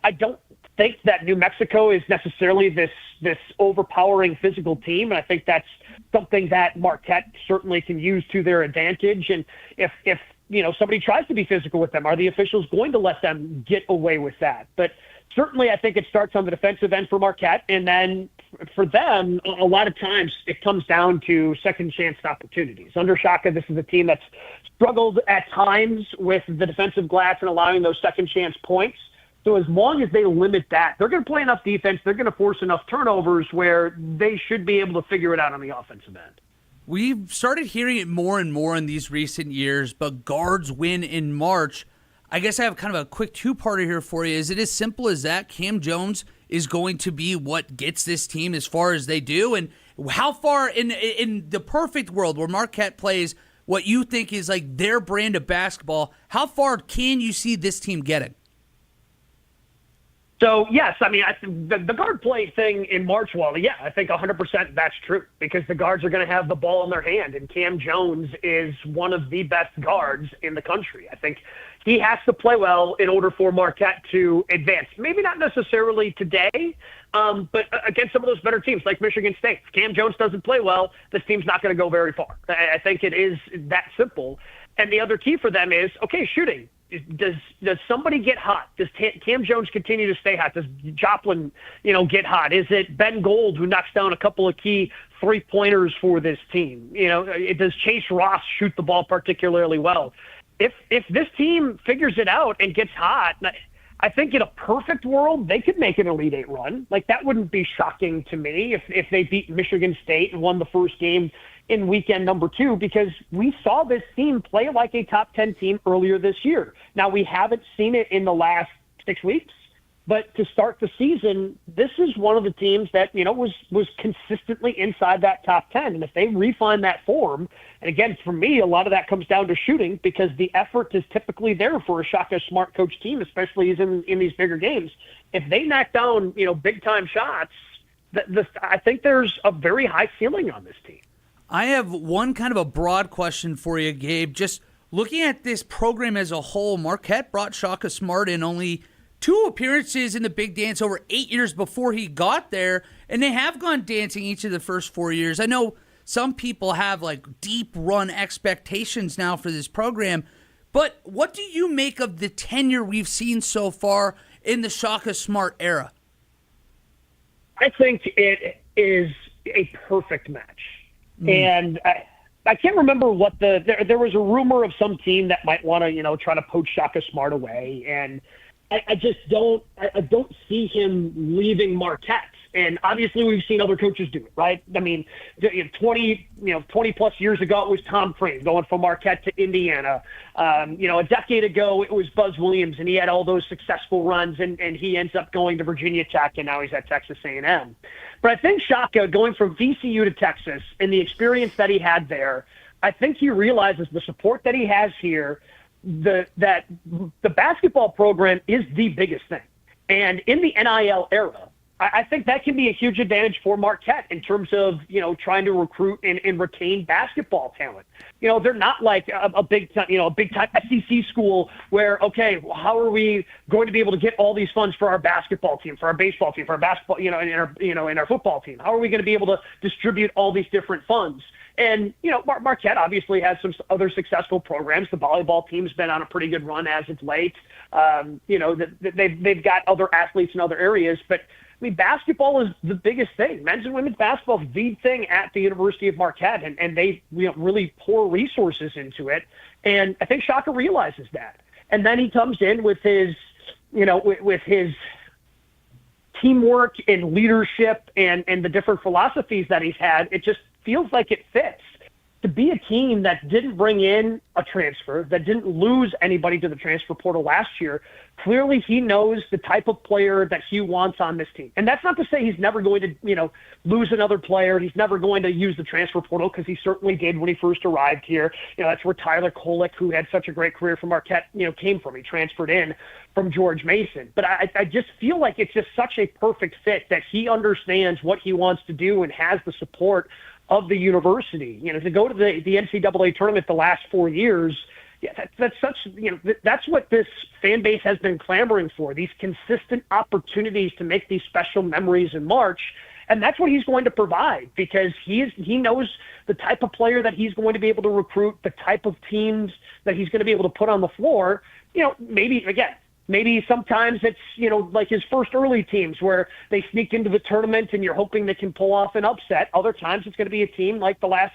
I don't think that New Mexico is necessarily this overpowering physical team, and I think that's something that Marquette certainly can use to their advantage. And if somebody tries to be physical with them, are the officials going to let them get away with that? But certainly I think it starts on the defensive end for Marquette, and then for them, a lot of times it comes down to second chance opportunities. Under Shaka, this is a team that's struggled at times with the defensive glass and allowing those second chance points. So as long as they limit that, they're going to play enough defense, they're going to force enough turnovers where they should be able to figure it out on the offensive end. We've started hearing it more and more in these recent years, but guards win in March. I guess I have kind of a quick two-parter here for you. Is it as simple as that? Cam Jones is going to be what gets this team as far as they do? And how far in the perfect world where Marquette plays what you think is like their brand of basketball. How far can you see this team getting? So, yes, I mean, the guard play thing in March, Wally, yeah, I think 100% that's true because the guards are going to have the ball in their hand, and Cam Jones is one of the best guards in the country. I think he has to play well in order for Marquette to advance. Maybe not necessarily today, but against some of those better teams like Michigan State. If Cam Jones doesn't play well, this team's not going to go very far. I think it is that simple. And the other key for them is, okay, shooting. Does somebody get hot? Does Cam Jones continue to stay hot? Does Joplin, get hot? Is it Ben Gold who knocks down a couple of key three-pointers for this team? Does Chase Ross shoot the ball particularly well? If this team figures it out and gets hot, I think in a perfect world they could make an Elite Eight run. Like that wouldn't be shocking to me if they beat Michigan State and won the first game in weekend number 2, because we saw this team play like a top 10 team earlier this year. Now, we haven't seen it in the last 6 weeks, but to start the season, this is one of the teams that, was consistently inside that top 10. And if they refine that form, and again, for me, a lot of that comes down to shooting because the effort is typically there for a Shaka Smart coach team, especially in these bigger games. If they knock down, big-time shots, I think there's a very high ceiling on this team. I have one kind of a broad question for you, Gabe. Just looking at this program as a whole, Marquette brought Shaka Smart in only 2 appearances in the Big Dance over 8 years before he got there, and they have gone dancing each of the first 4 years. I know some people have like deep run expectations now for this program, but what do you make of the tenure we've seen so far in the Shaka Smart era? I think it is a perfect match. And I can't remember what there was a rumor of some team that might want to, try to poach Shaka Smart away. And I just don't see him leaving Marquette. And obviously we've seen other coaches do it, right? I mean, 20 plus years ago, it was Tom Crean going from Marquette to Indiana. A decade ago, it was Buzz Williams, and he had all those successful runs, and he ends up going to Virginia Tech, and now he's at Texas A&M. But I think Shaka, going from VCU to Texas and the experience that he had there, I think he realizes the support that he has here, that the basketball program is the biggest thing. And in the NIL era, I think that can be a huge advantage for Marquette in terms of, trying to recruit and retain basketball talent. They're not like a big time SEC school where, okay, how are we going to be able to get all these funds for our basketball team, for our baseball team, for our basketball, in our football team? How are we going to be able to distribute all these different funds? And, Marquette obviously has some other successful programs. The volleyball team's been on a pretty good run as of late. They've got other athletes in other areas, but I mean, basketball is the biggest thing. Men's and women's basketball is the thing at the University of Marquette, and they really pour resources into it. And I think Shaka realizes that. And then he comes in with his, with his teamwork and leadership and the different philosophies that he's had. It just feels like it fits. To be a team that didn't bring in a transfer, that didn't lose anybody to the transfer portal last year, clearly he knows the type of player that he wants on this team. And that's not to say he's never going to, lose another player. He's never going to use the transfer portal because he certainly did when he first arrived here. That's where Tyler Kolek, who had such a great career for Marquette, came from. He transferred in from George Mason. But I just feel like it's just such a perfect fit that he understands what he wants to do and has the support of the university. To go to the NCAA tournament the last 4 years, that's what this fan base has been clamoring for, these consistent opportunities to make these special memories in March. And that's what he's going to provide because he knows the type of player that he's going to be able to recruit, the type of teams that he's going to be able to put on the floor. Maybe sometimes it's, like his first early teams where they sneak into the tournament and you're hoping they can pull off an upset. Other times it's going to be a team like the last,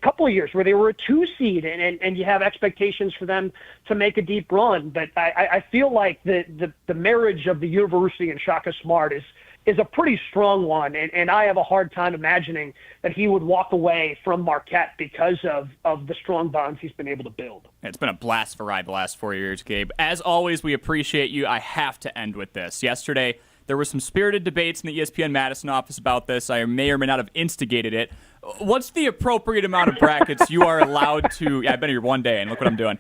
couple of years where they were a 2 seed and you have expectations for them to make a deep run. But I feel like the marriage of the university and Shaka Smart is a pretty strong one, and I have a hard time imagining that he would walk away from Marquette because of the strong bonds he's been able to build. It's been a blast for ride the last 4 years, Gabe. As always, we appreciate you. I have to end with this. Yesterday, There were some spirited debates in the ESPN Madison office about this. I may or may not have instigated it. What's the appropriate amount of brackets you are allowed to... Yeah, I've been here one day, and look what I'm doing.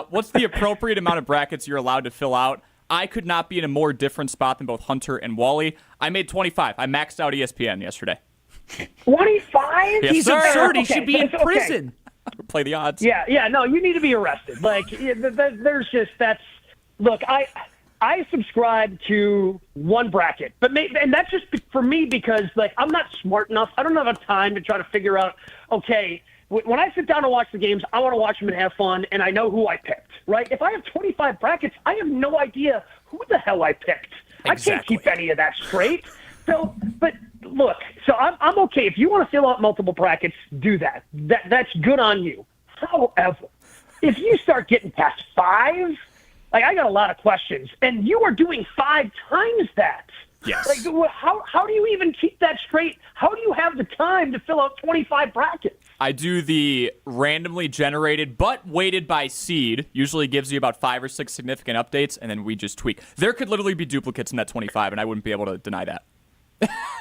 What's the appropriate amount of brackets you're allowed to fill out? I could not be in a more different spot than both Hunter and Wally. I made 25. I maxed out ESPN yesterday. 25? Yes, He's sir. absurd. He Okay, should be in okay. prison. Play the odds. Yeah, no, you need to be arrested. Like, there's just, look, I subscribe to one bracket, and that's just for me because, like, I'm not smart enough. I don't have enough time to try to figure out, okay, when I sit down to watch the games, I want to watch them and have fun, and I know who I picked, right? If I have 25 brackets, I have no idea who the hell I picked. Exactly. I can't keep any of that straight. So, but look, so I'm okay. If you want to fill out multiple brackets, do that. That's good on you. However, if you start getting past 5, like, I got a lot of questions, and you are doing 5 times that. Yes. Like, how do you even keep that straight? How do you have the time to fill out 25 brackets? I do the randomly generated but weighted by seed. Usually gives you about 5 or 6 significant updates, and then we just tweak. There could literally be duplicates in that 25, and I wouldn't be able to deny that.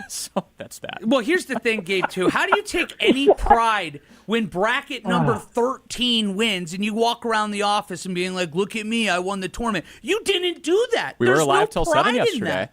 So that's that. Well, here's the thing, Gabe, too. How do you take any pride when bracket number 13 wins and you walk around the office and being like, look at me, I won the tournament? You didn't do that. We There's were alive no till pride 7 in yesterday.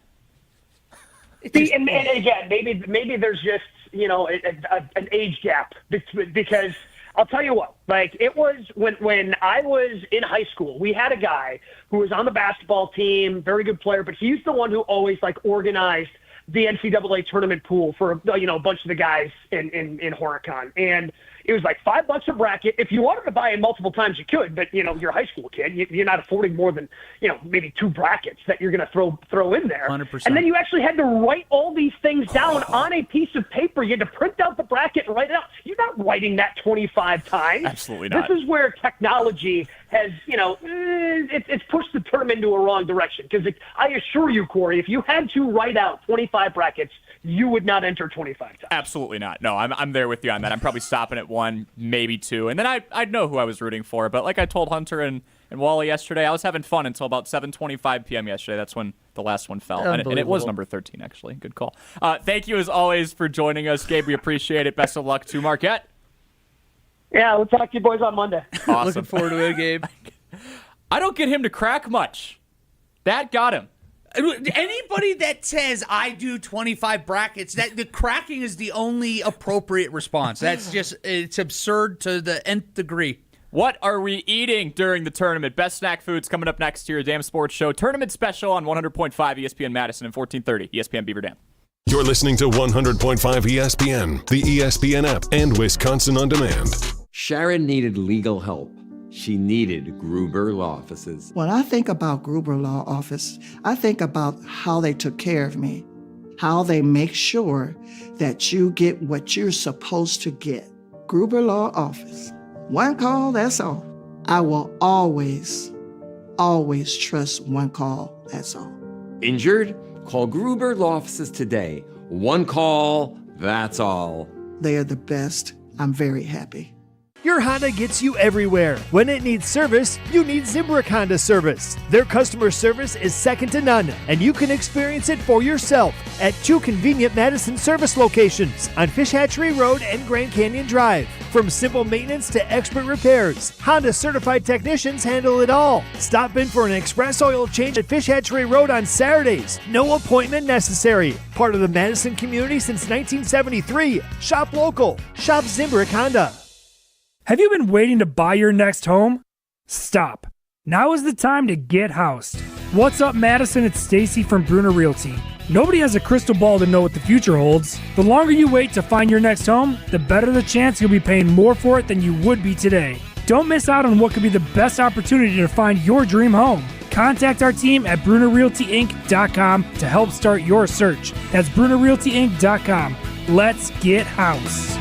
that. See, and again, maybe there's just, an age gap because I'll tell you what, like, it was when I was in high school, we had a guy who was on the basketball team, very good player, but he's the one who always, like, organized the NCAA tournament pool for, a bunch of the guys in Horicon. And it was like $5 a bracket. If you wanted to buy in multiple times, you could, but, you're a high school kid. You're not affording more than, maybe 2 brackets that you're going to throw in there. 100%. And then you actually had to write all these things down on a piece of paper. You had to print out the bracket and write it out. You're not writing that 25 times. Absolutely not. This is where technology has, it's pushed the term into a wrong direction. Because I assure you, Corey, if you had to write out 25 brackets, you would not enter 25 times. Absolutely not. No, I'm there with you on that. I'm probably stopping at 1, maybe 2, and then I'd know who I was rooting for. But like I told Hunter and Wally yesterday, I was having fun until about 7:25 p.m. yesterday. That's when the last one fell, and it was number 13, actually. Good call. Thank you, as always, for joining us, Gabe. We appreciate it. Best of luck to Marquette. Yeah, we'll talk to you boys on Monday. Awesome. Looking forward to it, Gabe. I don't get him to crack much. That got him. Anybody that says I do 25 brackets, that the cracking is the only appropriate response. That's just, it's absurd to the nth degree. What are we eating during the tournament? Best snack foods coming up next to your Damn Sports Show. Tournament special on 100.5 ESPN Madison and 1430 ESPN Beaver Dam. You're listening to 100.5 ESPN, the ESPN app, and Wisconsin On Demand. Sharon needed legal help. She needed Gruber Law Offices. When I think about Gruber Law Office, I think about how they took care of me, how they make sure that you get what you're supposed to get. Gruber Law Office. One call, that's all. I will always, always trust one call, that's all. Injured? Call Gruber Law Offices today. One call, that's all. They are the best. I'm very happy. Your Honda gets you everywhere. When it needs service, you need Zimbrick Honda service. Their customer service is second to none, and you can experience it for yourself at 2 convenient Madison service locations on Fish Hatchery Road and Grand Canyon Drive. From simple maintenance to expert repairs, Honda certified technicians handle it all. Stop in for an express oil change at Fish Hatchery Road on Saturdays. No appointment necessary. Part of the Madison community since 1973. Shop local. Shop Zimbrick Honda. Have you been waiting to buy your next home? Stop. Now is the time to get housed. What's up, Madison? It's Stacy from Bruner Realty. Nobody has a crystal ball to know what the future holds. The longer you wait to find your next home, the better the chance you'll be paying more for it than you would be today. Don't miss out on what could be the best opportunity to find your dream home. Contact our team at BrunerRealtyInc.com to help start your search. That's BrunerRealtyInc.com. Let's get housed.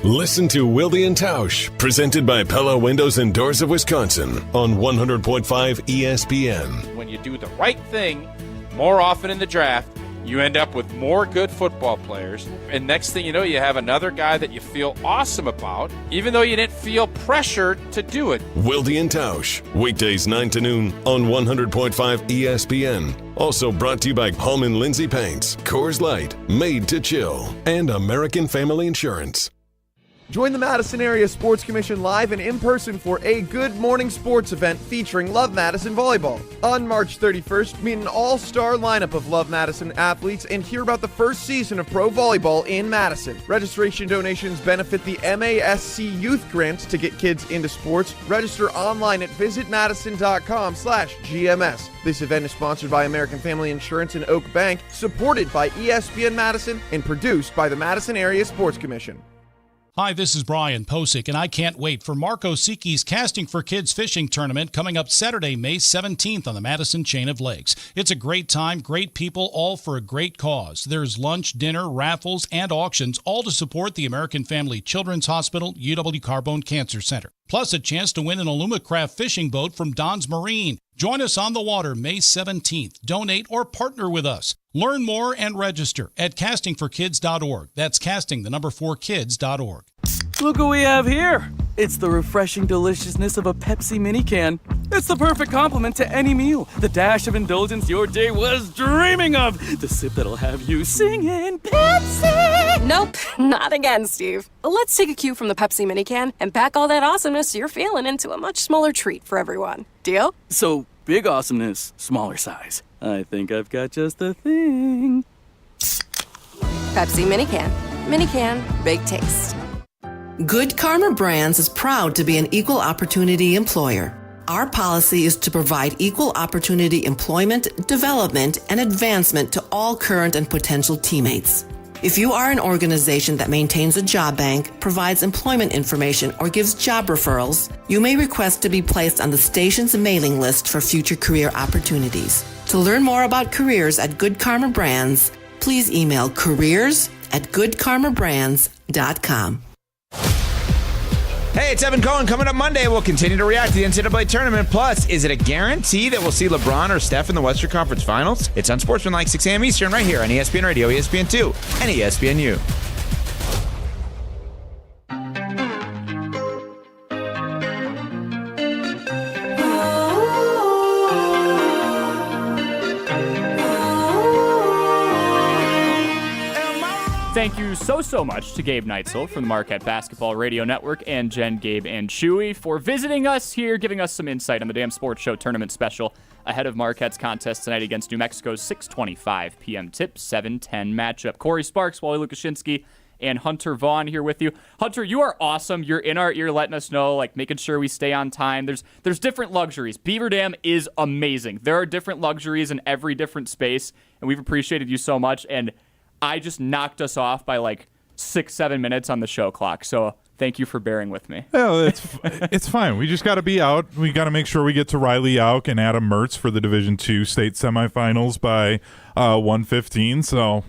Listen to Wilde and Tausch, presented by Pella Windows and Doors of Wisconsin on 100.5 ESPN. When you do the right thing more often in the draft, you end up with more good football players. And next thing you know, you have another guy that you feel awesome about, even though you didn't feel pressured to do it. Wilde and Tausch, weekdays 9 to noon on 100.5 ESPN. Also brought to you by Hallman Lindsay Paints, Coors Light, Made to Chill, and American Family Insurance. Join the Madison Area Sports Commission live and in person for a Good Morning Sports event featuring Love Madison Volleyball. On March 31st, meet an all-star lineup of Love Madison athletes and hear about the first season of pro volleyball in Madison. Registration donations benefit the MASC Youth Grant to get kids into sports. Register online at visitmadison.com/GMS. This event is sponsored by American Family Insurance and Oak Bank, supported by ESPN Madison, and produced by the Madison Area Sports Commission. Hi, this is Brian Posick, and I can't wait for Mark Osiki's Casting for Kids Fishing Tournament coming up Saturday, May 17th on the Madison Chain of Lakes. It's a great time, great people, all for a great cause. There's lunch, dinner, raffles, and auctions, all to support the American Family Children's Hospital, UW Carbone Cancer Center. Plus a chance to win an Alumacraft fishing boat from Don's Marine. Join us on the water May 17th. Donate or partner with us. Learn more and register at castingforkids.org. That's casting4kids.org. Look what we have here. It's the refreshing deliciousness of a Pepsi mini can. It's the perfect complement to any meal. The dash of indulgence your day was dreaming of. The sip that'll have you singing Pepsi. Nope, not again, Steve. Let's take a cue from the Pepsi mini can and pack all that awesomeness you're feeling into a much smaller treat for everyone. Deal? So, big awesomeness, smaller size. I think I've got just the thing. Pepsi mini can. Mini can, big taste. Good Karma Brands is proud to be an equal opportunity employer. Our policy is to provide equal opportunity employment, development, and advancement to all current and potential teammates. If you are an organization that maintains a job bank, provides employment information, or gives job referrals, you may request to be placed on the station's mailing list for future career opportunities. To learn more about careers at Good Karma Brands, please email careers@goodkarmabrands.com. Hey, it's Evan Cohen. Coming up Monday, we'll continue to react to the NCAA tournament. Plus, is it a guarantee that we'll see LeBron or Steph in the Western Conference Finals? It's Unsportsmanlike, 6 a.m. Eastern, right here on ESPN Radio, ESPN2, and ESPNU. Thank you so much to Gabe Neitzel from the Marquette Basketball Radio Network and Jen, Gabe, and Chewy for visiting us here, giving us some insight on the Damn Sports Show tournament special ahead of Marquette's contest tonight against New Mexico's 6:25 p.m. tip 7:10 matchup. Corey Sparks, Wally Lukashinsky, and Hunter Vaughn here with you. Hunter, you are awesome. You're in our ear letting us know, like making sure we stay on time. There's different luxuries. Beaver Dam is amazing. There are different luxuries in every different space, and we've appreciated you so much. And I just knocked us off by like 6-7 minutes on the show clock. So thank you for bearing with me. Yeah, it's fine. We just got to be out. We got to make sure we get to Riley Auk and Adam Mertz for the Division II state semifinals by 1:15. So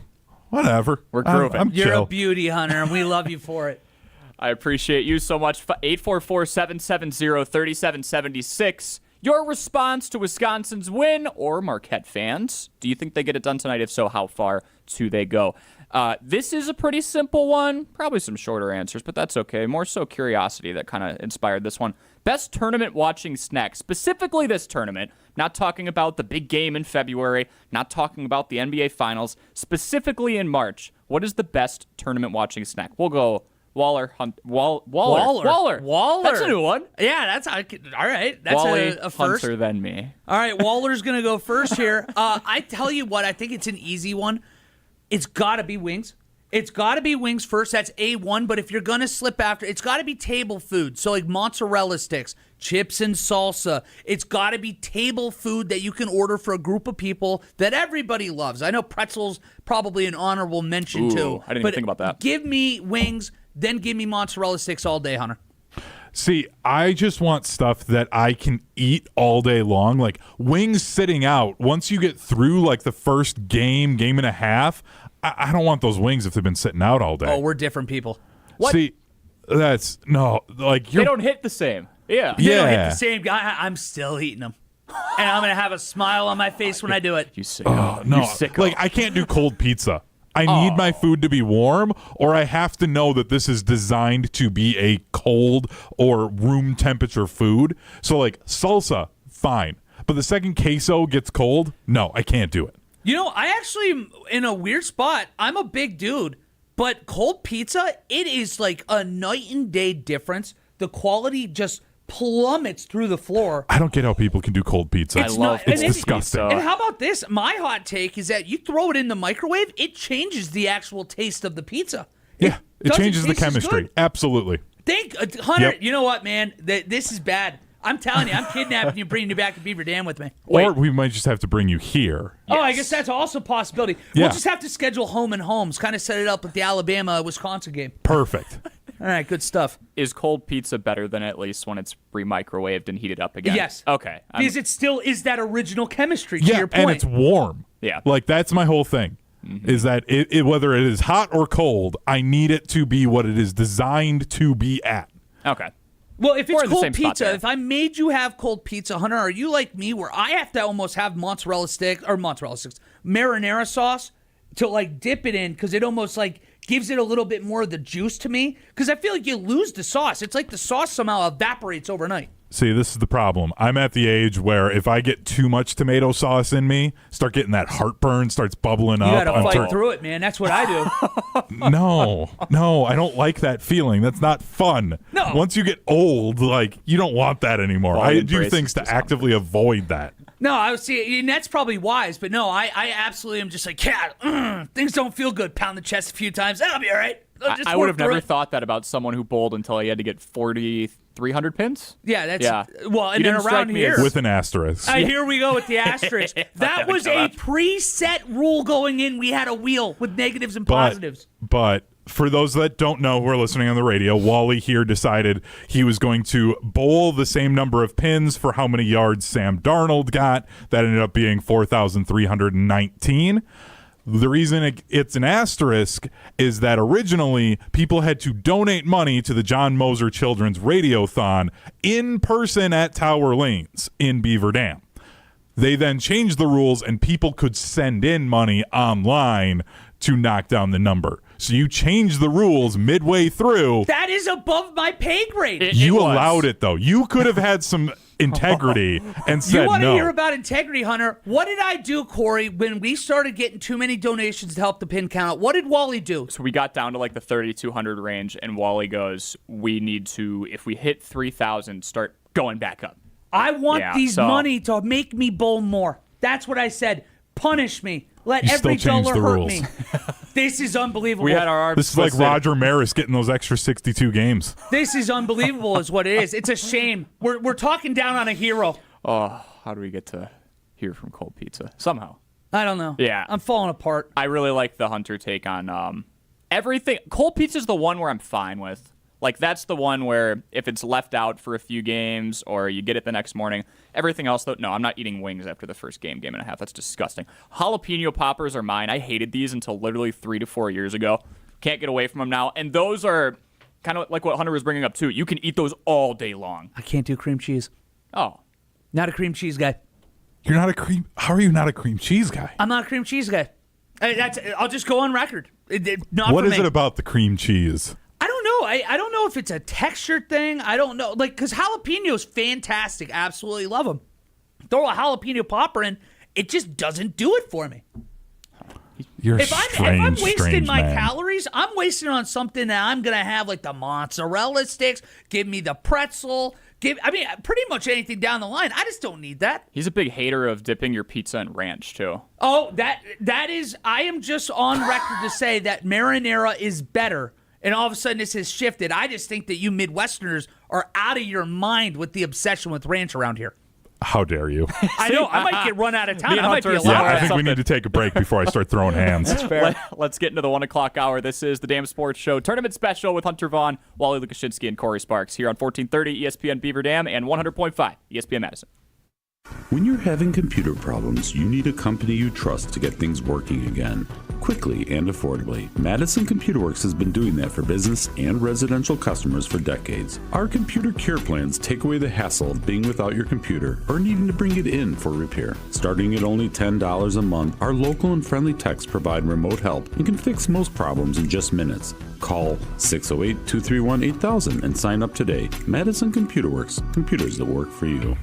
whatever. We're grooving. I'm You're chill. a beauty, Hunter, and we love you for it. I appreciate you so much. 844-770-3776. Your response to Wisconsin's win, or Marquette fans, do you think they get it done tonight? If so, how far do they go? This is a pretty simple one. Probably some shorter answers, but that's okay. More so curiosity that kind of inspired this one. Best tournament watching snack, specifically this tournament. Not talking about the big game in February, not talking about the NBA Finals, specifically in March. What is the best tournament watching snack? We'll go Waller. Waller. That's a new one. Yeah, that's all right. That's Wally, a first. Hunter, then me. All right, Waller's going to go first here. I tell you what, I think it's an easy one. It's got to be wings. It's got to be wings first. That's A1. But if you're going to slip after, it's got to be table food. So like mozzarella sticks, chips and salsa. It's got to be table food that you can order for a group of people that everybody loves. I know pretzels probably an honorable mention too. I didn't even think about that. Give me wings, then give me mozzarella sticks all day, Hunter. See, I just want stuff that I can eat all day long. Like wings sitting out, once you get through like the first game and a half, I don't want those wings if they've been sitting out all day. Oh, we're different people. What? See, that's no, like they don't hit the same. Yeah. They don't hit the same guy. I'm still eating them. and I'm going to have a smile on my face when I do it. You sicko. No, You sicko. like I can't do cold pizza. I need my food to be warm, or I have to know that this is designed to be a cold or room temperature food. So like salsa, fine. But the second queso gets cold, no, I can't do it. You know, I actually am in a weird spot. I'm a big dude, but cold pizza, it is like a night and day difference. The quality just plummets through the floor. I don't get how people can do cold pizza. It's disgusting. And how about this? My hot take is that you throw it in the microwave, it changes the actual taste of the pizza. Yeah, it doesn't changes the taste as chemistry. good. Absolutely. Hunter, Yep. you know what, man? This is bad. I'm telling you, I'm kidnapping you, bringing you back to Beaver Dam with me. Or we might just have to bring you here. Oh, I guess that's also a possibility. Yeah. We'll just have to schedule home and homes, kind of set it up with the Alabama-Wisconsin game. Perfect. All right, good stuff. Is cold pizza better than at least when it's re-microwaved and heated up again? Yes. Okay. Because it still is that original chemistry, to Yeah, your point. and it's warm. Yeah. Like, that's my whole thing, is that whether it is hot or cold, I need it to be what it is designed to be at. Okay. Well, if We're it's in the cold same spot pizza, there. if I made you have cold pizza, Hunter, are you like me where I have to almost have marinara sauce to like dip it in because it almost like gives it a little bit more of the juice to me? Because I feel like you lose the sauce. It's like the sauce somehow evaporates overnight. See, this is the problem. I'm at the age where if I get too much tomato sauce in me, start getting that heartburn, starts bubbling You up. got to fight through it, man. That's what I do. No, I don't like that feeling. That's not fun. No. Once you get old, like, you don't want that anymore. Well, I do embrace things to actively avoid that. No, I would see, and that's probably wise, but no, I absolutely am just like, yeah, things don't feel good. Pound the chest a few times. That'll be all right. Just I would work have through never it. thought that about someone who bowled until he had to get 4,300 pins. Yeah, that's Yeah. well, and You then didn't strike around me here as- With an asterisk. Here we go with the asterisk. That was a preset rule going in. We had a wheel with negatives and positives. But for those that don't know who are listening on the radio, Wally here decided he was going to bowl the same number of pins for how many yards Sam Darnold got. That ended up being 4,319. The reason it's an asterisk is that originally people had to donate money to the John Moser Children's Radiothon in person at Tower Lanes in Beaver Dam. They then changed the rules and people could send in money online to knock down the number. So you changed the rules midway through. That is above my pay grade. You allowed it, though. You could have had some integrity and said You want to no. hear about integrity, Hunter? What did I do, Corey, when we started getting too many donations to help the pin count? What did Wally do? So we got down to like the 3,200 range, and Wally goes, we need to, if we hit 3,000, start going back up. I want Yeah, these so- money to make me bowl more. That's what I said. Punish me. Let You every still changed dollar the hurt rules. me. This is unbelievable. We had our arms This is like twisted. Roger Maris getting those extra 62 games. This is unbelievable, is what it is. It's a shame. We're talking down on a hero. Oh, how do we get to hear from cold pizza? Somehow. I don't know. Yeah. I'm falling apart. I really like the Hunter take on everything. Cold pizza is the one where I'm fine with. Like, that's the one where if it's left out for a few games or you get it the next morning, everything else, though, no, I'm not eating wings after the first game and a half. That's disgusting. Jalapeno poppers are mine. I hated these until literally 3 to 4 years ago. Can't get away from them now. And those are kind of like what Hunter was bringing up, too. You can eat those all day long. I can't do cream cheese. Oh. Not a cream cheese guy. You're not a cream. How are you not a cream cheese guy? I'm not a cream cheese guy. I'll just go on record. Not What for is me. it about the cream cheese? I don't know. I don't know if it's a texture thing. I don't know. Like, because jalapeno's fantastic. Absolutely love them. Throw a jalapeno popper in, it just doesn't do it for me. You're If I'm strange, wasting strange my man. calories, I'm wasting on something that I'm gonna have, like the mozzarella sticks. Give me the pretzel. Pretty much anything down the line. I just don't need that. He's a big hater of dipping your pizza in ranch, too. Oh, that is. I am just on record to say that marinara is better. And all of a sudden, this has shifted. I just think that you Midwesterners are out of your mind with the obsession with ranch around here. How dare you? I know. I might get run out of town. Me and I might be Hunter are allowed. Yeah, I Alright, think we something. need to take a break before I start throwing hands. Let's get into the 1 o'clock hour. This is the Dam Sports Show Tournament Special with Hunter Vaughn, Wally Lukashinsky, and Corey Sparks here on 1430 ESPN Beaver Dam and 100.5 ESPN Madison. When you're having computer problems, you need a company you trust to get things working again. Quickly and affordably. Madison Computer Works has been doing that for business and residential customers for decades. Our computer care plans take away the hassle of being without your computer or needing to bring it in for repair. Starting at only $10 a month, our local and friendly techs provide remote help and can fix most problems in just minutes. Call 608-231-8000 and sign up today. Madison Computer Works. Computers that work for you.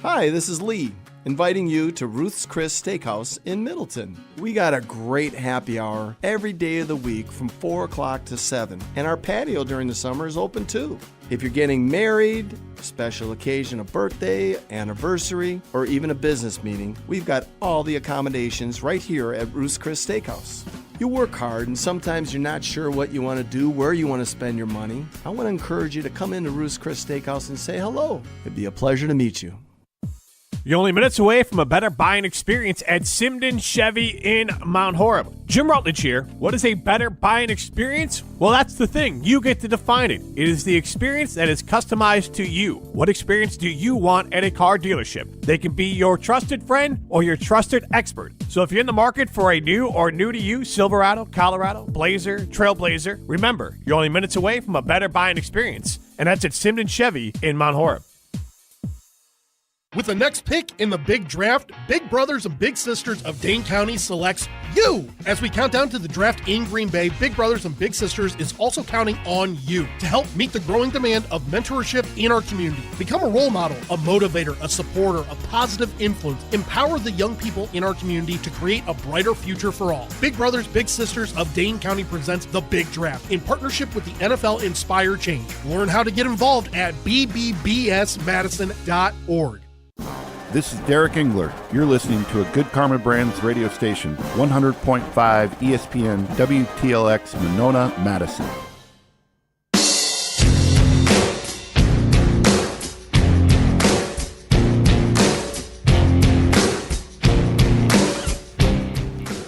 Hi, this is Lee, inviting you to Ruth's Chris Steakhouse in Middleton. We got a great happy hour every day of the week from 4 o'clock to 7, and our patio during the summer is open too. If you're getting married, a special occasion, a birthday, anniversary, or even a business meeting, we've got all the accommodations right here at Ruth's Chris Steakhouse. You work hard and sometimes you're not sure what you want to do, where you want to spend your money. I want to encourage you to come into Ruth's Chris Steakhouse and say hello. It'd be a pleasure to meet you. You're only minutes away from a better buying experience at Simden Chevy in Mount Horeb. Jim Rutledge here. What is a better buying experience? Well, that's the thing. You get to define it. It is the experience that is customized to you. What experience do you want at a car dealership? They can be your trusted friend or your trusted expert. So if you're in the market for a new or new-to-you Silverado, Colorado, Blazer, Trailblazer, remember, you're only minutes away from a better buying experience. And that's at Simden Chevy in Mount Horeb. With the next pick in the big draft, Big Brothers and Big Sisters of Dane County selects you. As we count down to the draft in Green Bay, Big Brothers and Big Sisters is also counting on you to help meet the growing demand of mentorship in our community. Become a role model, a motivator, a supporter, a positive influence. Empower the young people in our community to create a brighter future for all. Big Brothers, Big Sisters of Dane County presents The Big Draft in partnership with the NFL Inspire Change. Learn how to get involved at bbbsmadison.org. This is Derek Engler. You're listening to a Good Karma Brands radio station, 100.5 ESPN WTLX Monona, Madison.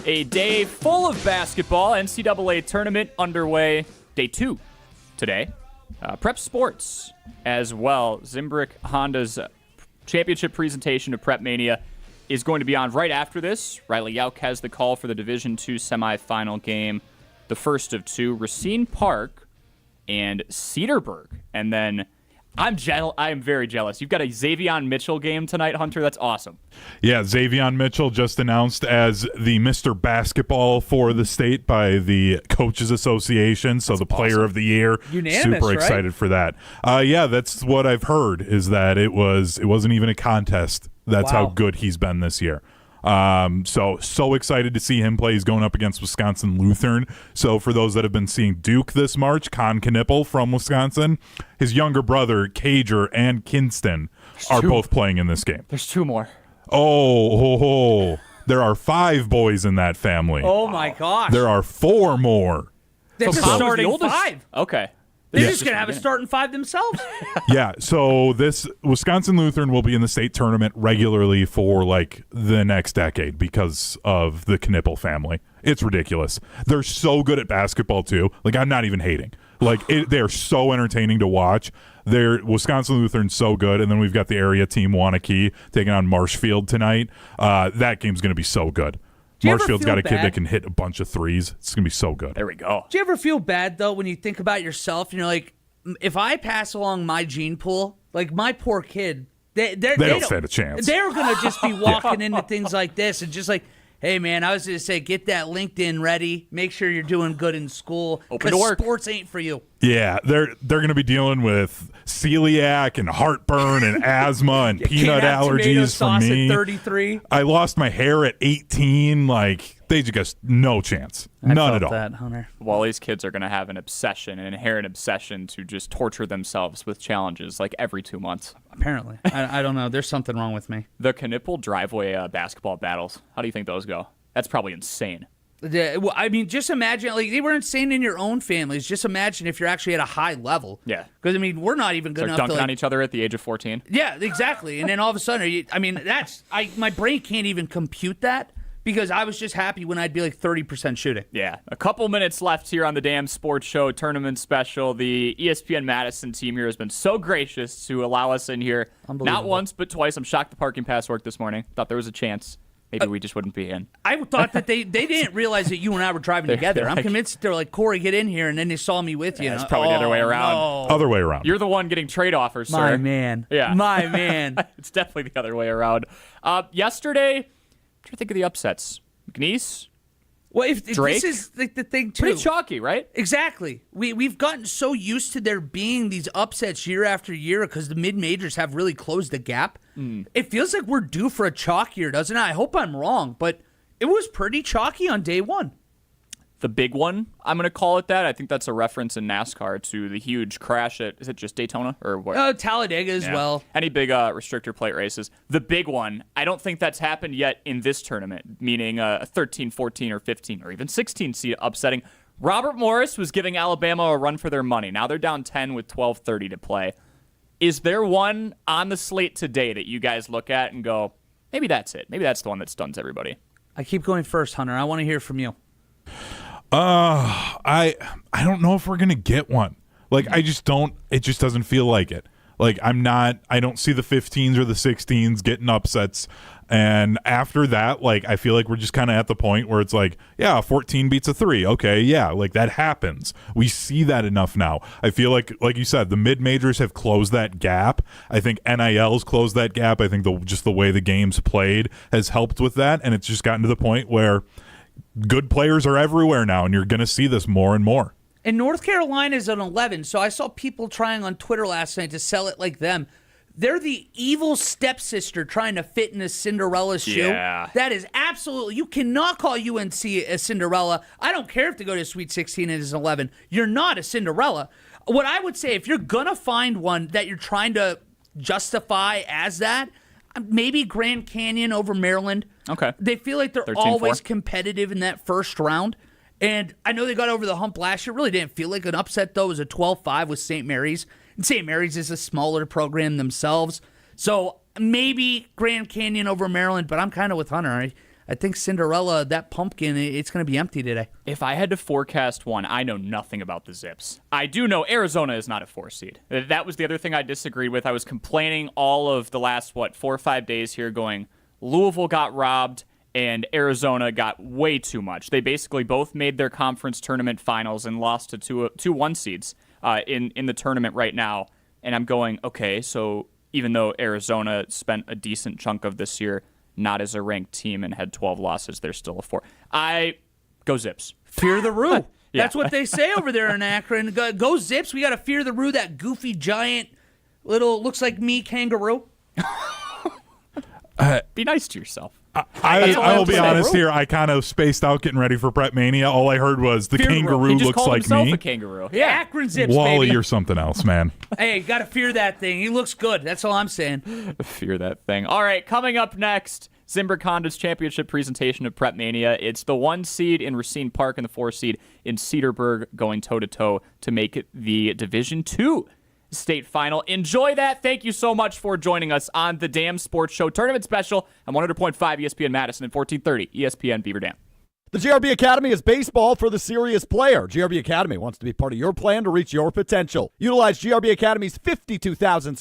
A day full of basketball. NCAA tournament underway. Day 2 today. Prep Sports as well. Zimbrick Honda's championship presentation of Prep Mania is going to be on right after this. Riley Yauk has the call for the Division II semifinal game, the first of 2, Racine Park and Cedarburg. And then I am very jealous. You've got a Xavion Mitchell game tonight, Hunter. That's awesome. Yeah, Xavion Mitchell just announced as the Mr. Basketball for the state by the Coaches Association, so the Player of the Year. Unanimous, super excited for that. Yeah, that's what I've heard, is that it wasn't even a contest. That's how good he's been this year. So excited to see him play. He's going up against Wisconsin Lutheran. So for those that have been seeing Duke this March, Con Knippel from Wisconsin, his younger brother, Cager and Kinston, are both playing in this game. There's 2 more. Oh, there are 5 boys in that family. Oh, my gosh. There are 4 more. That's a starting 5. Okay. They're just going to have a starting 5 themselves. Yeah, so this Wisconsin Lutheran will be in the state tournament regularly for like the next decade because of the Knippel family. It's ridiculous. They're so good at basketball too. Like, I'm not even hating. Like, they're so entertaining to watch. Wisconsin Lutheran's so good, and then we've got the area team Wanakee taking on Marshfield tonight. That game's going to be so good. Marshfield's got a kid that can hit a bunch of threes. It's going to be so good. There we go. Do you ever feel bad, though, when you think about yourself and you're like, if I pass along my gene pool, like my poor kid, they don't stand a chance. They're going to just be walking into things like this and just like, hey, man, I was going to say, get that LinkedIn ready. Make sure you're doing good in school. Because sports ain't for you. Yeah, they're going to be dealing with celiac and heartburn and asthma and peanut allergies for me. At 33. I lost my hair at 18. Like, they just no chance. None at all. That, Hunter. Wally's kids are going to have an inherent obsession to just torture themselves with challenges like every 2 months. Apparently. I don't know. There's something wrong with me. The Knippel driveway basketball battles. How do you think those go? That's probably insane. Well, I mean, just imagine, like, they were insane in your own families. Just imagine if you're actually at a high level. Yeah. Because, I mean, we're not even good enough dunking to, like, on each other at the age of 14. Yeah, exactly. And then all of a sudden, my brain can't even compute that. because I was just happy when I'd be like 30% shooting. Yeah, a couple minutes left here on the Damn Sports Show tournament special. The ESPN Madison team here has been so gracious to allow us in here. Not once, but twice. I'm shocked the parking pass worked this morning. Thought there was a chance. Maybe we just wouldn't be in. I thought that they didn't realize that you and I were driving together. I'm convinced they're like, Corey, get in here, and then they saw me with you. It's probably the other way around. No. Other way around. You're the one getting trade offers, sir. My man. Yeah. My man. It's definitely the other way around. Yesterday, I'm trying to think of the upsets. McNeese? Well, if Drake? this is the thing, too. Pretty chalky, right? Exactly. We've gotten so used to there being these upsets year after year because the mid-majors have really closed the gap. It feels like we're due for a chalk year, doesn't it? I hope I'm wrong, but it was pretty chalky on day one. The big one, I'm going to call it that. I think that's a reference in NASCAR to the huge crash at, is it just Daytona? Or what? Talladega as well. Any big restrictor plate races. The big one, I don't think that's happened yet in this tournament, meaning a 13, 14, or 15, or even 16 seed upsetting. Robert Morris was giving Alabama a run for their money. Now they're down 10 with 12:30 to play. Is there one on the slate today that you guys look at and go, maybe that's it? Maybe that's the one that stuns everybody. I keep going first, Hunter. I want to hear from you. I don't know if we're gonna get one. Like, I just don't. It just doesn't feel like it. Like, I don't see the 15s or the 16s getting upsets. And after that, like, I feel like we're just kind of at the point where it's like, yeah, 14 beats a 3. Okay, yeah, like that happens. We see that enough now. I feel like you said, the mid-majors have closed that gap. I think NIL's closed that gap. I think just the way the game's played has helped with that. And it's just gotten to the point where good players are everywhere now, and you're going to see this more and more. And North Carolina is an 11, so I saw people trying on Twitter last night to sell it like them. They're the evil stepsister trying to fit in a Cinderella shoe. Yeah. That is absolutely, you cannot call UNC a Cinderella. I don't care if they go to Sweet 16 and is an 11. You're not a Cinderella. What I would say, if you're going to find one that you're trying to justify as that, maybe Grand Canyon over Maryland. Okay. They feel like they're 13-4. always competitive in that first round. And I know they got over the hump last year. It really didn't feel like an upset, though. It was a 12-5 with St. Mary's. And St. Mary's is a smaller program themselves. So maybe Grand Canyon over Maryland, but I'm kind of with Hunter. I think Cinderella, that pumpkin, it's going to be empty today. If I had to forecast one, I know nothing about the Zips. I do know Arizona is not a 4 seed. That was the other thing I disagreed with. I was complaining all of the last, 4 or 5 days here going, Louisville got robbed and Arizona got way too much. They basically both made their conference tournament finals and lost to two 1 seeds in the tournament right now. And I'm going, okay, so even though Arizona spent a decent chunk of this year not as a ranked team and had 12 losses, they're still a 4. I go Zips. Fear the Roo. Yeah. That's what they say over there in Akron. Go Zips. We got to fear the Roo, that goofy, giant, little, looks like me kangaroo. Be nice to yourself. I will be honest here. I kind of spaced out getting ready for Prep Mania. All I heard was the kangaroo He just looks called like himself me. a kangaroo. Yeah, Akron Zips, Wally baby. or something else, man. Hey, got to fear that thing. He looks good. That's all I'm saying. Fear that thing. All right, coming up next, Zimbrick Honda's championship presentation of Prep Mania. It's the 1 seed in Racine Park and the 4 seed in Cedarburg going toe-to-toe to make it the Division II state final. Enjoy that. Thank you so much for joining us on the Damn Sports Show Tournament Special on 100.5 ESPN Madison and 1430 ESPN Beaver Dam. The GRB Academy is baseball for the serious player. GRB Academy wants to be part of your plan to reach your potential. Utilize GRB Academy's 52,000